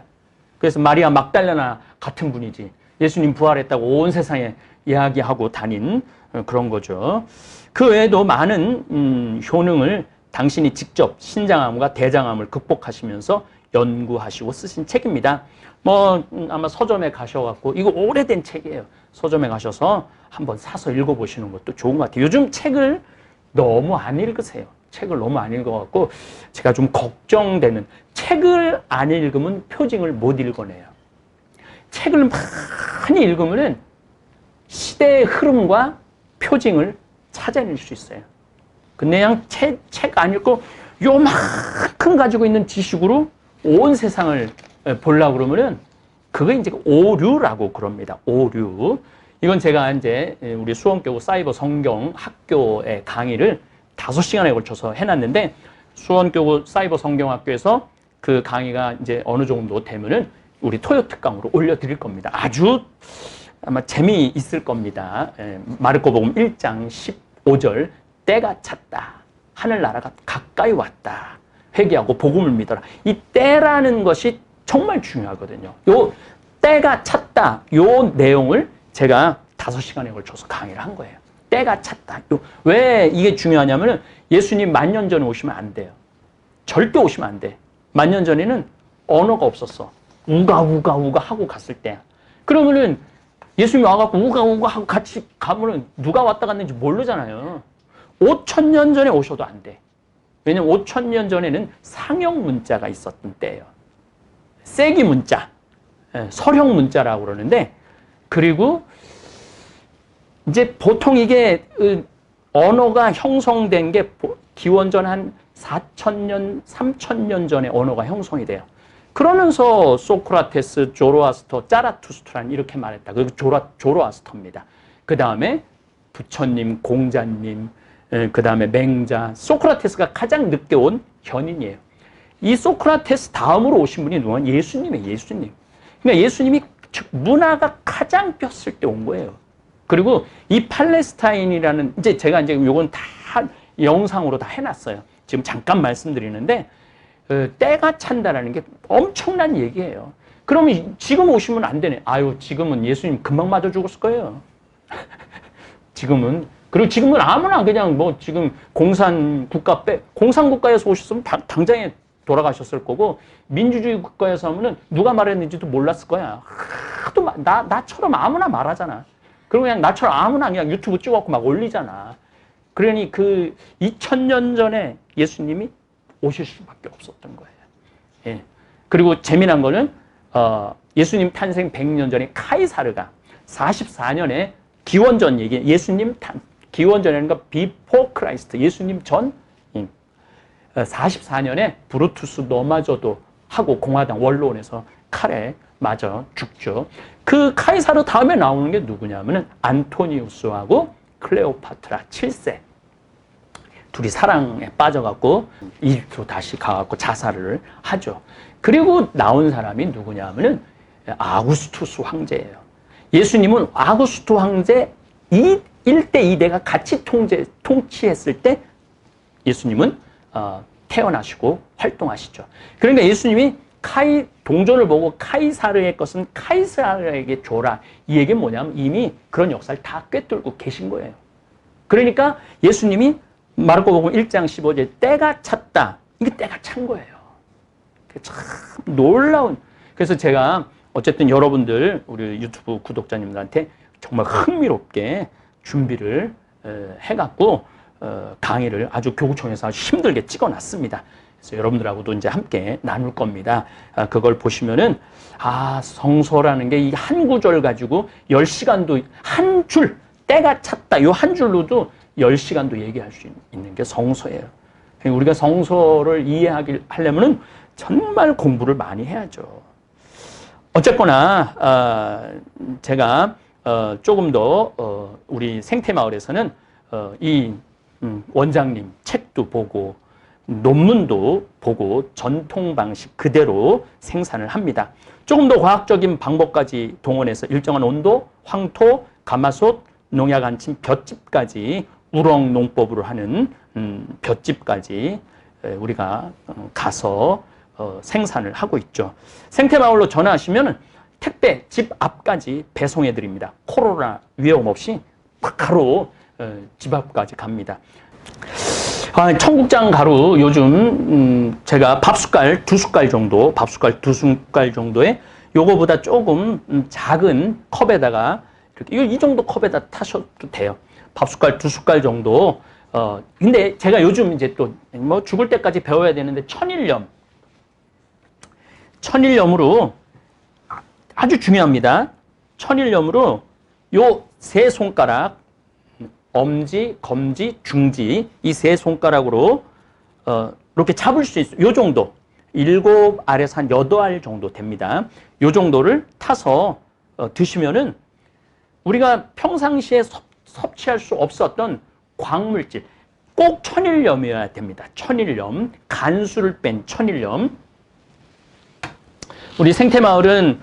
A: 그래서 마리아 막달레나 같은 분이지. 예수님 부활했다고 온 세상에 이야기하고 다닌 그런 거죠. 그 외에도 많은 효능을 당신이 직접 신장암과 대장암을 극복하시면서 연구하시고 쓰신 책입니다. 뭐 아마 서점에 가셔갖고 이거 오래된 책이에요. 서점에 가셔서 한번 사서 읽어보시는 것도 좋은 것 같아요. 요즘 책을 너무 안 읽으세요. 책을 너무 안 읽어갖고 제가 좀 걱정되는, 책을 안 읽으면 표징을 못 읽어내요. 책을 많이 읽으면 시대의 흐름과 표징을 찾아낼 수 있어요. 근데 그냥 책 안 읽고 요만큼 가지고 있는 지식으로 온 세상을 보려고 그러면은 그게 이제 오류라고 그럽니다. 오류. 이건 제가 이제 우리 수원교구 사이버 성경 학교의 강의를 5시간에 걸쳐서 해놨는데, 수원교구 사이버 성경학교에서 그 강의가 이제 어느 정도 되면은 우리 토요 특강으로 올려드릴 겁니다. 아주 아마 재미있을 겁니다. 마르코복음 1장 15절, 때가 찼다. 하늘나라가 가까이 왔다. 회개하고 복음을 믿어라. 이 때라는 것이 정말 중요하거든요. 요 때가 찼다. 요 내용을 제가 5시간에 걸쳐서 강의를 한 거예요. 때가 찼다. 왜 이게 중요하냐면은 예수님 1000년 전에 오시면 안 돼요. 절대 오시면 안 돼. 1000년 전에는 언어가 없었어. 우가 하고 갔을 때야. 그러면은 예수님이 와갖고 우가 하고 같이 가면은 누가 왔다 갔는지 모르잖아요. 5000년 전에 오셔도 안 돼. 왜냐면 5000년 전에는 상형 문자가 있었던 때예요. 세기 문자, 서령 문자라고 그러는데, 그리고 이제 보통 이게 언어가 형성된 게 기원전 한 4000년, 3000년 전에 언어가 형성이 돼요. 그러면서 소크라테스, 조로아스터, 짜라투스트란 이렇게 말했다. 그 조로아스터입니다. 그 다음에 부처님, 공자님, 그 다음에 맹자, 소크라테스가 가장 늦게 온 현인이에요. 이 소크라테스 다음으로 오신 분이 누구냐? 예수님이에요, 예수님. 그러니까 예수님이 문화가 가장 뼈을 때 온 거예요. 그리고 이 팔레스타인이라는, 이제 제가 이제 요건 다 영상으로 다 해놨어요. 지금 잠깐 말씀드리는데, 때가 찬다라는 게 엄청난 얘기예요. 그러면 지금 오시면 안 되네. 아유, 지금은 예수님 금방 맞아 죽었을 거예요. 지금은. 그리고 지금은 아무나 그냥 뭐 지금 공산국가에서 오셨으면 당장에 돌아가셨을 거고, 민주주의 국가에서 하면은 누가 말했는지도 몰랐을 거야. 하도 나처럼 아무나 말하잖아. 그리고 그냥 나처럼 아무나 그냥 유튜브 찍어갖고 막 올리잖아. 그러니 그 2000년 전에 예수님이 오실 수밖에 없었던 거예요. 예. 그리고 재미난 거는 예수님 탄생 100년 전에 카이사르가 44년에 기원전 얘기, 예수님 기원전이라는 거 before Christ, 예수님 전 44년에 브루투스 너마저도 하고 공화당 원로원에서 칼에 맞아 죽죠. 그 카이사르 다음에 나오는 게 누구냐면은 안토니우스하고 클레오파트라 7세. 둘이 사랑에 빠져갖고 이집트로 다시 가갖고 자살을 하죠. 그리고 나온 사람이 누구냐면은 아구스투스 황제예요. 예수님은 아구스투스 황제 1대 2대가 같이 통치했을 때 예수님은 태어나시고 활동하시죠. 그러니까 예수님이 동전을 보고 카이사르의 것은 카이사르에게 줘라. 이 얘기는 뭐냐면 이미 그런 역사를 다 꿰뚫고 계신 거예요. 그러니까 예수님이 마르코복음 1장 15절, 때가 찼다. 이게 때가 찬 거예요. 참 놀라운. 그래서 제가 어쨌든 여러분들, 우리 유튜브 구독자님들한테 정말 흥미롭게 준비를 해갖고 강의를 아주 교구청에서 아주 힘들게 찍어놨습니다. 그래서 여러분들하고도 이제 함께 나눌 겁니다. 그걸 보시면은, 성서라는 게 이 한 구절 가지고 10시간도 한 줄, 때가 찼다. 요 한 줄로도 10시간도 얘기할 수 있는 게 성서예요. 우리가 성서를 이해하려면 정말 공부를 많이 해야죠. 어쨌거나 제가 조금 더 우리 생태마을에서는 이 원장님 책도 보고 논문도 보고 전통 방식 그대로 생산을 합니다. 조금 더 과학적인 방법까지 동원해서 일정한 온도, 황토, 가마솥, 농약 안 친 볏짚까지 우렁 농법으로 하는 볏짚까지 우리가 가서 생산을 하고 있죠. 생태마을로 전화하시면 택배 집 앞까지 배송해 드립니다. 코로나 위험 없이 바로 집 앞까지 갑니다. 청국장 가루 요즘 제가 밥숟갈 2숟갈 정도, 밥숟갈 2숟갈 정도에 요거보다 조금 작은 컵에다가 이렇게 이 정도 컵에다 타셔도 돼요. 밥숟갈 2숟갈 정도. 근데 제가 요즘 이제 또 뭐 죽을 때까지 배워야 되는데 천일염으로 아주 중요합니다. 천일염으로 요 세 손가락 엄지, 검지, 중지 이 세 손가락으로 이렇게 잡을 수 있어요. 요 정도 7 알에서 한 8알 정도 됩니다. 요 정도를 타서 드시면은 우리가 평상시에 섭취할 수 없었던 광물질 꼭 천일염이어야 됩니다. 천일염, 간수를 뺀 천일염. 우리 생태마을은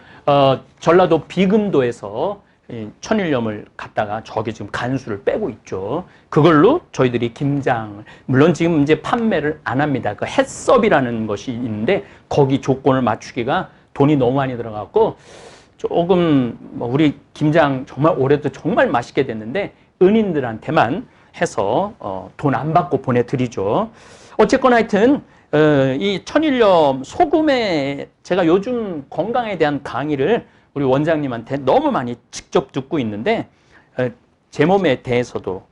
A: 전라도 비금도에서 천일염을 갖다가 저기 지금 간수를 빼고 있죠. 그걸로 저희들이 김장, 물론 지금 이제 판매를 안 합니다. 그 햇섭이라는 것이 있는데 거기 조건을 맞추기가 돈이 너무 많이 들어갔고 조금 우리 김장 정말 올해도 정말 맛있게 됐는데 은인들한테만 해서 돈 안 받고 보내드리죠. 어쨌거나 하여튼 이 천일염 소금에 제가 요즘 건강에 대한 강의를 우리 원장님한테 너무 많이 직접 듣고 있는데 제 몸에 대해서도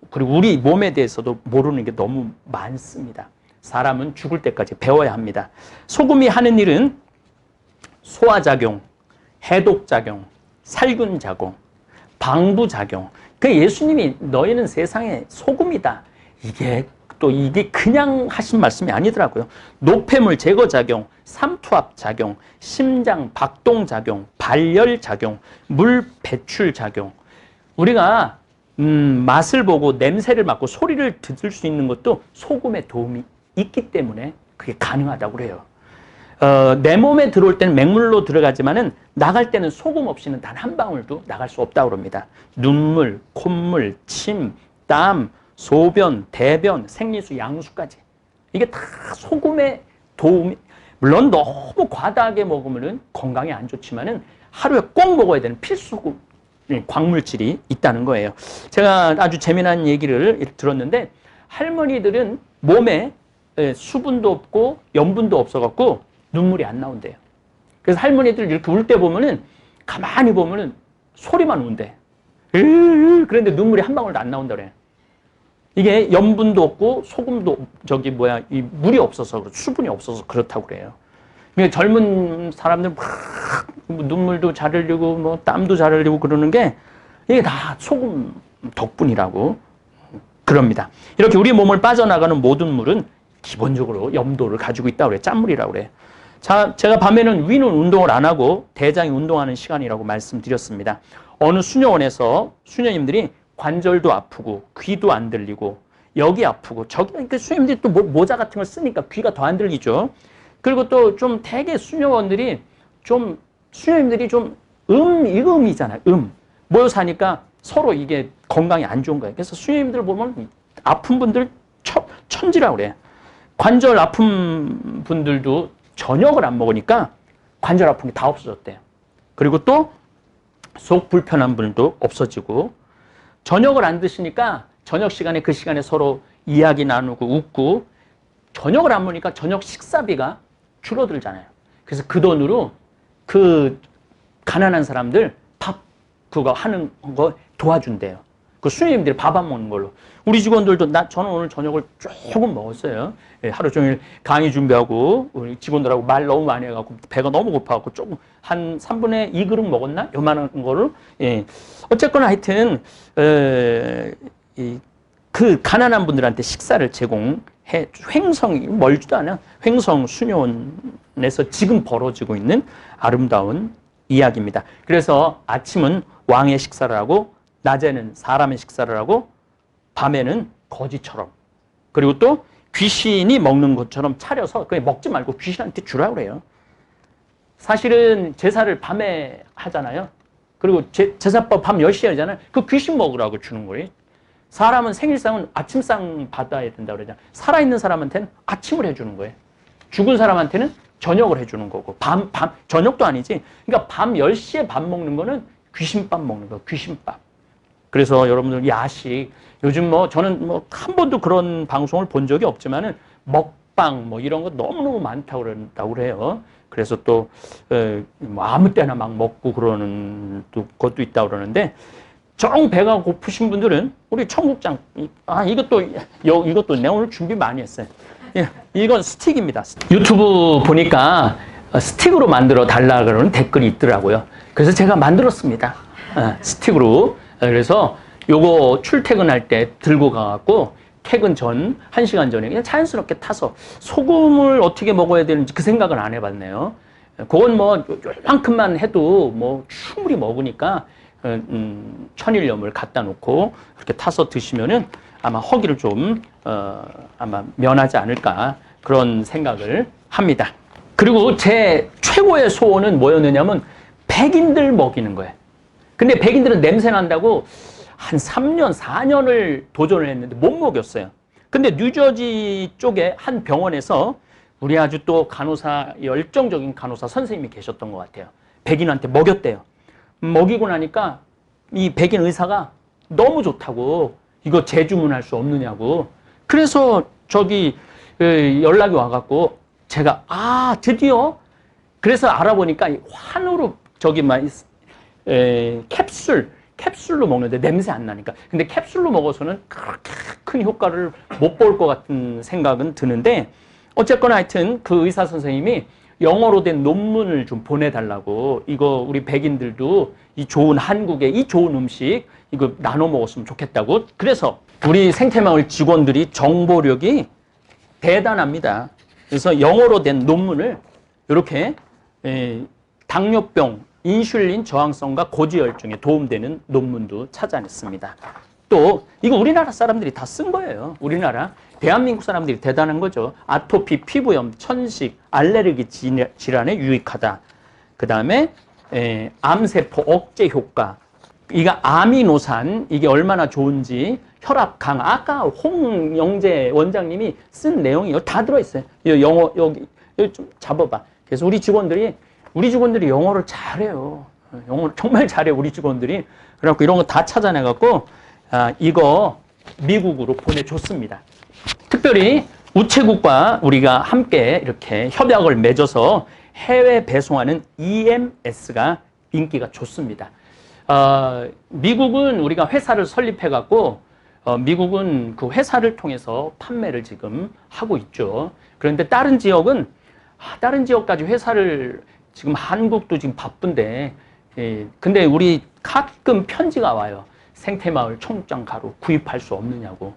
A: 그리고 우리 몸에 대해서도 모르는 게 너무 많습니다. 사람은 죽을 때까지 배워야 합니다. 소금이 하는 일은 소화작용, 해독작용, 살균작용, 방부작용. 그 예수님이 너희는 세상의 소금이다. 이게 그냥 하신 말씀이 아니더라고요. 노폐물 제거작용, 삼투압작용, 심장 박동작용, 발열작용, 물 배출작용. 우리가 맛을 보고 냄새를 맡고 소리를 들을 수 있는 것도 소금의 도움이 있기 때문에 그게 가능하다고 그래요. 내 몸에 들어올 때는 맹물로 들어가지만은 나갈 때는 소금 없이는 단 한 방울도 나갈 수 없다고 그럽니다. 눈물, 콧물, 침, 땀, 소변, 대변, 생리수, 양수까지. 이게 다 소금의 도움이, 물론 너무 과다하게 먹으면 건강에 안 좋지만은 하루에 꼭 먹어야 되는 필수 광물질이 있다는 거예요. 제가 아주 재미난 얘기를 들었는데 할머니들은 몸에 수분도 없고 염분도 없어갖고 눈물이 안 나온대요. 그래서 할머니들 이렇게 울 때 보면은 가만히 보면은 소리만 운대. 그런데 눈물이 한 방울도 안 나온다 그래요. 이게 염분도 없고 소금도 이 물이 없어서 수분이 없어서 그렇다고 그래요. 그러니까 젊은 사람들 막 눈물도 잘 흘리고 뭐 땀도 잘 흘리고 그러는 게 이게 다 소금 덕분이라고 그럽니다. 이렇게 우리 몸을 빠져나가는 모든 물은 기본적으로 염도를 가지고 있다고 그래요. 짠물이라고 그래요. 자, 제가 밤에는 위는 운동을 안 하고 대장이 운동하는 시간이라고 말씀드렸습니다. 어느 수녀원에서 수녀님들이 관절도 아프고 귀도 안 들리고 여기 아프고 저기, 그러니까 수녀님들이 또 모자 같은 걸 쓰니까 귀가 더 안 들리죠. 그리고 또 좀 대개 수녀원들이 수녀님들이 이음이잖아요. 모여 사니까 서로 이게 건강이 안 좋은 거예요. 그래서 수녀님들 보면 아픈 분들 천지라고 그래요. 관절 아픈 분들도 저녁을 안 먹으니까 관절 아픈 게 다 없어졌대요. 그리고 또 속 불편한 분들도 없어지고 저녁을 안 드시니까 저녁 시간에 그 시간에 서로 이야기 나누고 웃고 저녁을 안 먹으니까 저녁 식사비가 줄어들잖아요. 그래서 그 돈으로 그 가난한 사람들 밥 그거 하는 거 도와준대요. 그 수녀님들이 밥 안 먹는 걸로. 우리 직원들도 저는 오늘 저녁을 조금 먹었어요. 예, 하루 종일 강의 준비하고 우리 직원들하고 말 너무 많이 해갖고 배가 너무 고파갖고 조금 한 3분의 2그릇 먹었나? 요만한 거를. 예. 어쨌거나 하여튼 그 가난한 분들한테 식사를 제공해 횡성이 멀지도 않아. 횡성 수녀원에서 지금 벌어지고 있는 아름다운 이야기입니다. 그래서 아침은 왕의 식사를 하고 낮에는 사람의 식사를 하고 밤에는 거지처럼 그리고 또 귀신이 먹는 것처럼 차려서 그냥 먹지 말고 귀신한테 주라고 그래요. 사실은 제사를 밤에 하잖아요. 그리고 제사법 밤 10시에 하잖아요. 그 귀신 먹으라고 주는 거예요. 사람은 생일상은 아침상 받아야 된다고 그러잖아요. 살아있는 사람한테는 아침을 해주는 거예요. 죽은 사람한테는 저녁을 해주는 거고 저녁도 아니지. 그러니까 밤 10시에 밥 먹는 거는 귀신밥 먹는 거예요. 귀신밥. 그래서 여러분들 야식 요즘 저는 한 번도 그런 방송을 본 적이 없지만은 먹방 이런 거 너무너무 많다고 그런다고 그래요. 그래서 또 아무 때나 막 먹고 그러는 것도 있다고 그러는데 정 배가 고프신 분들은 우리 청국장 이것도 내가 오늘 준비 많이 했어요. 예, 이건 스틱입니다. 유튜브 보니까 스틱으로 만들어 달라 그러는 댓글이 있더라고요. 그래서 제가 만들었습니다. 스틱으로. 그래서 요거 출퇴근할 때 들고 가갖고 퇴근 전 1시간 전에 그냥 자연스럽게 타서 소금을 어떻게 먹어야 되는지 그 생각은 안 해봤네요. 그건 요만큼만 해도 충분히 먹으니까 천일염을 갖다 놓고 그렇게 타서 드시면은 아마 허기를 좀 아마 면하지 않을까 그런 생각을 합니다. 그리고 제 최고의 소원은 뭐였느냐면 백인들 먹이는 거예요. 근데 백인들은 냄새 난다고 한 3년, 4년을 도전을 했는데 못 먹였어요. 근데 뉴저지 쪽에 한 병원에서 우리 아주 또 간호사, 열정적인 간호사 선생님이 계셨던 것 같아요. 백인한테 먹였대요. 먹이고 나니까 이 백인 의사가 너무 좋다고 이거 재주문할 수 없느냐고. 그래서 연락이 와갖고 제가 드디어 그래서 알아보니까 환으로 캡슐로 먹는데 냄새 안 나니까. 근데 캡슐로 먹어서는 그렇게 큰 효과를 못 볼 것 같은 생각은 드는데 어쨌거나 하여튼 그 의사 선생님이 영어로 된 논문을 좀 보내달라고 이거 우리 백인들도 이 좋은 한국의 이 좋은 음식 이거 나눠 먹었으면 좋겠다고. 그래서 우리 생태마을 직원들이 정보력이 대단합니다. 그래서 영어로 된 논문을 이렇게 당뇨병 인슐린 저항성과 고지혈증에 도움되는 논문도 찾아냈습니다. 또 이거 우리나라 사람들이 다 쓴 거예요. 우리나라 대한민국 사람들이 대단한 거죠. 아토피, 피부염, 천식, 알레르기 질환에 유익하다. 그 다음에 암세포 억제 효과. 이거 아미노산 이게 얼마나 좋은지 혈압 강화. 아까 홍영재 원장님이 쓴 내용이 여기 다 들어있어요. 영어 여기 좀 잡아봐. 그래서 우리 직원들이 영어를 잘해요. 영어를 정말 잘해요, 우리 직원들이. 그래갖고 이런 거 다 찾아내갖고, 이거 미국으로 보내줬습니다. 특별히 우체국과 우리가 함께 이렇게 협약을 맺어서 해외 배송하는 EMS가 인기가 좋습니다. 미국은 우리가 회사를 설립해갖고, 미국은 그 회사를 통해서 판매를 지금 하고 있죠. 그런데 다른 지역까지 회사를 지금 한국도 지금 바쁜데, 근데 우리 가끔 편지가 와요. 생태마을 청국장 가루 구입할 수 없느냐고.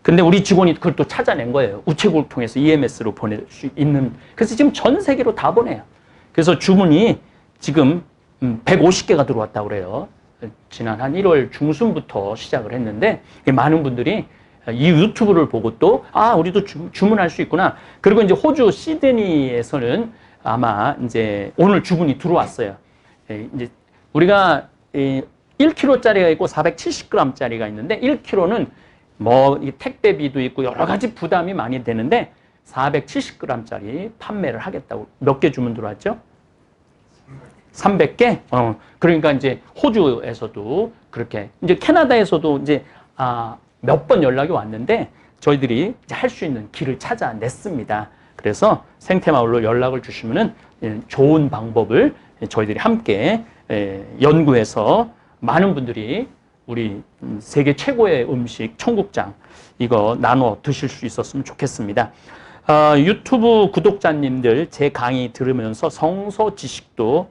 A: 근데 우리 직원이 그걸 또 찾아낸 거예요. 우체국을 통해서 EMS로 보낼 수 있는. 그래서 지금 전 세계로 다 보내요. 그래서 주문이 지금 150개가 들어왔다고 그래요. 지난 한 1월 중순부터 시작을 했는데 많은 분들이 이 유튜브를 보고 또 우리도 주문할 수 있구나. 그리고 이제 호주 시드니에서는 아마 이제 오늘 주문이 들어왔어요. 이제 우리가 1kg짜리가 있고 470g짜리가 있는데 1kg는 택배비도 있고 여러 가지 부담이 많이 되는데 470g짜리 판매를 하겠다고. 몇 개 주문 들어왔죠? 300개? 그러니까 이제 호주에서도 그렇게, 이제 캐나다에서도 이제 몇 번 연락이 왔는데 저희들이 할 수 있는 길을 찾아냈습니다. 그래서 생태마을로 연락을 주시면은 좋은 방법을 저희들이 함께 연구해서 많은 분들이 우리 세계 최고의 음식 청국장 이거 나눠 드실 수 있었으면 좋겠습니다. 유튜브 구독자님들 제 강의 들으면서 성서 지식도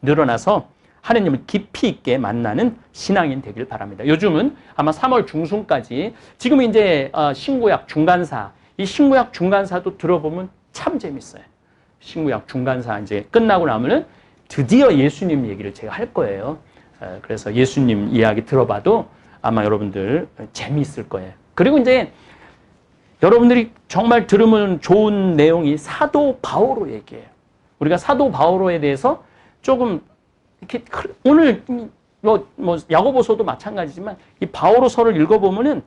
A: 늘어나서 하느님을 깊이 있게 만나는 신앙인 되길 바랍니다. 요즘은 아마 3월 중순까지 지금 이제 신구약 중간사, 이 신구약 중간사도 들어보면 참 재밌어요. 신구약 중간사 이제 끝나고 나면은 드디어 예수님 얘기를 제가 할 거예요. 그래서 예수님 이야기 들어봐도 아마 여러분들 재미있을 거예요. 그리고 이제 여러분들이 정말 들으면 좋은 내용이 사도 바오로 얘기해요. 우리가 사도 바오로에 대해서 조금 이렇게 오늘 뭐 야고보서도 마찬가지지만 이 바오로서를 읽어보면은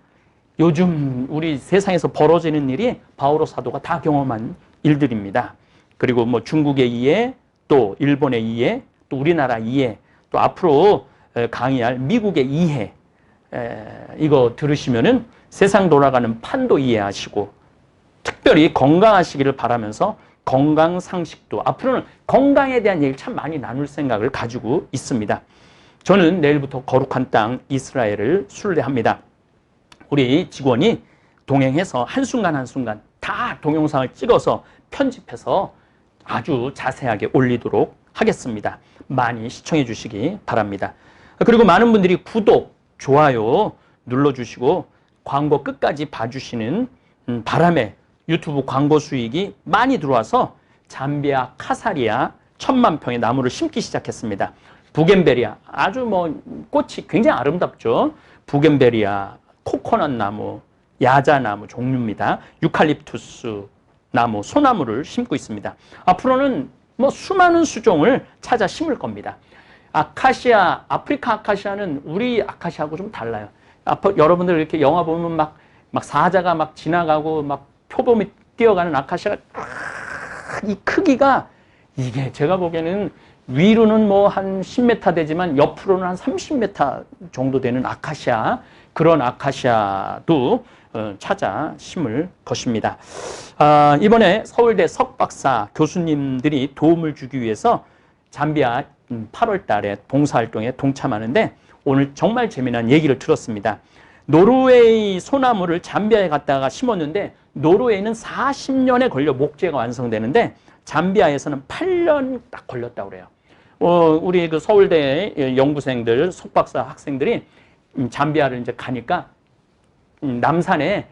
A: 요즘 우리 세상에서 벌어지는 일이 바오로 사도가 다 경험한 일들입니다. 그리고 뭐 중국의 이해, 또 일본의 이해, 또 우리나라 이해, 또 앞으로 강의할 미국의 이해, 이거 들으시면은 세상 돌아가는 판도 이해하시고 특별히 건강하시기를 바라면서 건강 상식도 앞으로는 건강에 대한 얘기를 참 많이 나눌 생각을 가지고 있습니다. 저는 내일부터 거룩한 땅 이스라엘을 순례합니다. 우리 직원이 동행해서 한순간 한순간 다 동영상을 찍어서 편집해서 아주 자세하게 올리도록 하겠습니다. 많이 시청해 주시기 바랍니다. 그리고 많은 분들이 구독, 좋아요 눌러주시고 광고 끝까지 봐주시는 바람에 유튜브 광고 수익이 많이 들어와서 잠비아 카사리아 1000만 평의 나무를 심기 시작했습니다. 부겐베리아 아주 뭐 꽃이 굉장히 아름답죠. 부겐베리아, 코코넛 나무, 야자나무 종류입니다. 유칼립투스 나무, 소나무를 심고 있습니다. 앞으로는 뭐 수많은 수종을 찾아 심을 겁니다. 아카시아, 아프리카 아카시아는 우리 아카시아하고 좀 달라요. 여러분들 이렇게 영화 보면 막 사자가 막 지나가고 막 표범이 뛰어가는 아카시아가 이 크기가 이게 제가 보기에는 위로는 뭐 한 10m 되지만 옆으로는 한 30m 정도 되는 아카시아, 그런 아카시아도 찾아 심을 것입니다. 이번에 서울대 석박사 교수님들이 도움을 주기 위해서 잠비아 8월 달에 봉사활동에 동참하는데 오늘 정말 재미난 얘기를 들었습니다. 노르웨이 소나무를 잠비아에 갔다가 심었는데 노르웨이는 40년에 걸려 목재가 완성되는데 잠비아에서는 8년 딱 걸렸다고 그래요. 우리 그 서울대 연구생들, 석박사 학생들이 잠비아를 이제 가니까 남산에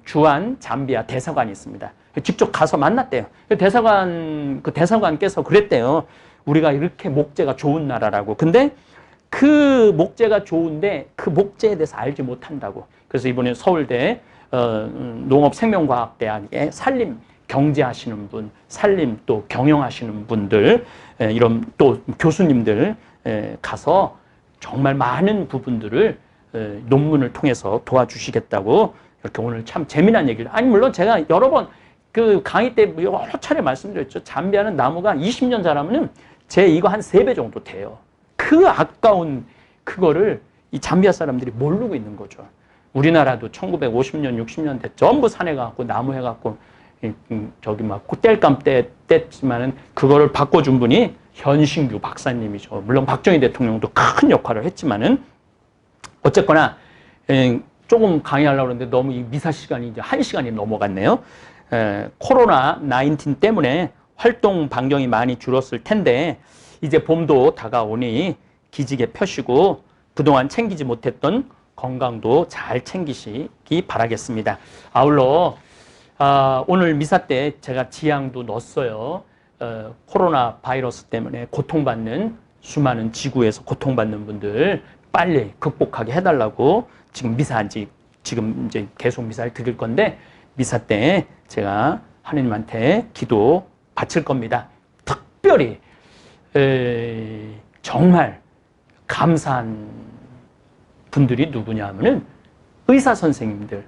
A: 주한 잠비아 대사관이 있습니다. 직접 가서 만났대요. 그 대사관께서 그랬대요. 우리가 이렇게 목재가 좋은 나라라고. 근데 그 목재가 좋은데 그 목재에 대해서 알지 못한다고. 그래서 이번에 서울대 농업생명과학대학에 산림 경제하시는 분, 산림 또 경영하시는 분들, 이런 또 교수님들 가서 정말 많은 부분들을 논문을 통해서 도와주시겠다고 이렇게 오늘 참 재미난 얘기를. 아니 물론 제가 여러 번 그 강의 때 여러 차례 말씀드렸죠. 잠비아는 나무가 20년 자라면은 제 이거 한 3배 정도 돼요. 그 아까운 그거를 이 잠비아 사람들이 모르고 있는 거죠. 우리나라도 1950년, 60년대 전부 산에 가갖고 나무 해갖고 저기 막 뗄감 뗐지만은 그거를 바꿔준 분이 현신규 박사님이죠. 물론 박정희 대통령도 큰 역할을 했지만은 어쨌거나 조금 강의하려고 했는데 너무 이 미사 시간이 이제 1시간이 넘어갔네요. 코로나 19 때문에 활동 반경이 많이 줄었을 텐데 이제 봄도 다가오니 기지개 펴시고 그동안 챙기지 못했던 건강도 잘 챙기시기 바라겠습니다. 아울러 오늘 미사 때 제가 지향도 넣었어요. 코로나 바이러스 때문에 고통받는 수많은 지구에서 고통받는 분들 빨리 극복하게 해달라고 지금 지금 이제 계속 미사를 드릴 건데 미사 때 제가 하느님한테 기도 바칠 겁니다. 특별히 정말 감사한 분들이 누구냐 하면은 의사 선생님들,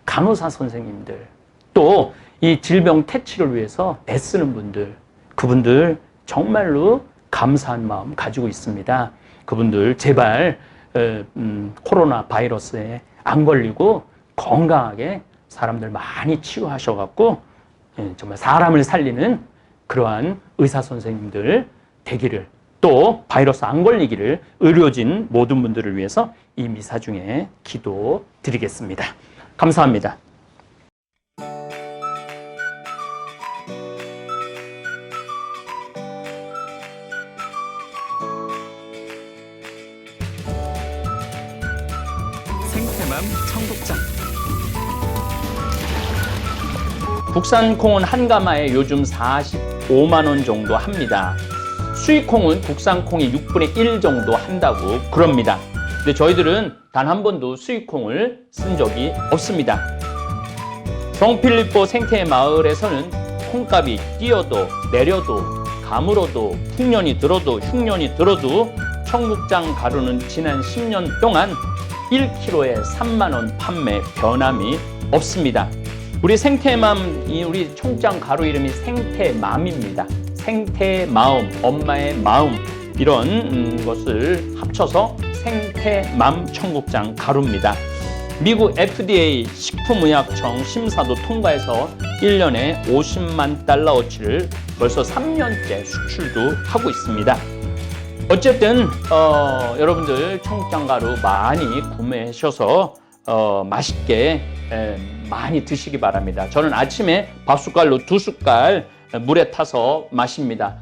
A: 간호사 선생님들, 또 이 질병 퇴치를 위해서 애쓰는 분들, 그분들 정말로 감사한 마음 가지고 있습니다. 그분들 제발 코로나 바이러스에 안 걸리고 건강하게 사람들 많이 치유하셔갖고 정말 사람을 살리는 그러한 의사 선생님들 되기를 또 바이러스 안 걸리기를 의료진 모든 분들을 위해서 이 미사 중에 기도 드리겠습니다. 감사합니다.
B: 생태맘 청국장.
A: 국산 콩은 한 가마에 요즘 45만 원 정도 합니다. 수입 콩은 국산 콩이 6분의 1 정도 한다고 그럽니다. 근데 저희들은 단 한 번도 수입 콩을 쓴 적이 없습니다. 성필리포 생태 마을에서는 콩값이 뛰어도 내려도 가물어도 풍년이 들어도 흉년이 들어도 청국장 가루는 지난 10년 동안 1kg에 3만 원 판매 변함이 없습니다. 우리 생태맘, 우리 청국장 가루 이름이 생태맘입니다. 생태마음, 엄마의 마음, 이런 것을 합쳐서 생태맘 청국장 가루입니다. 미국 FDA 식품의약청 심사도 통과해서 1년에 50만 달러어치를 벌써 3년째 수출도 하고 있습니다. 어쨌든 여러분들 청국장 가루 많이 구매하셔서 맛있게 많이 드시기 바랍니다. 저는 아침에 밥숟갈로 2숟갈 물에 타서 마십니다.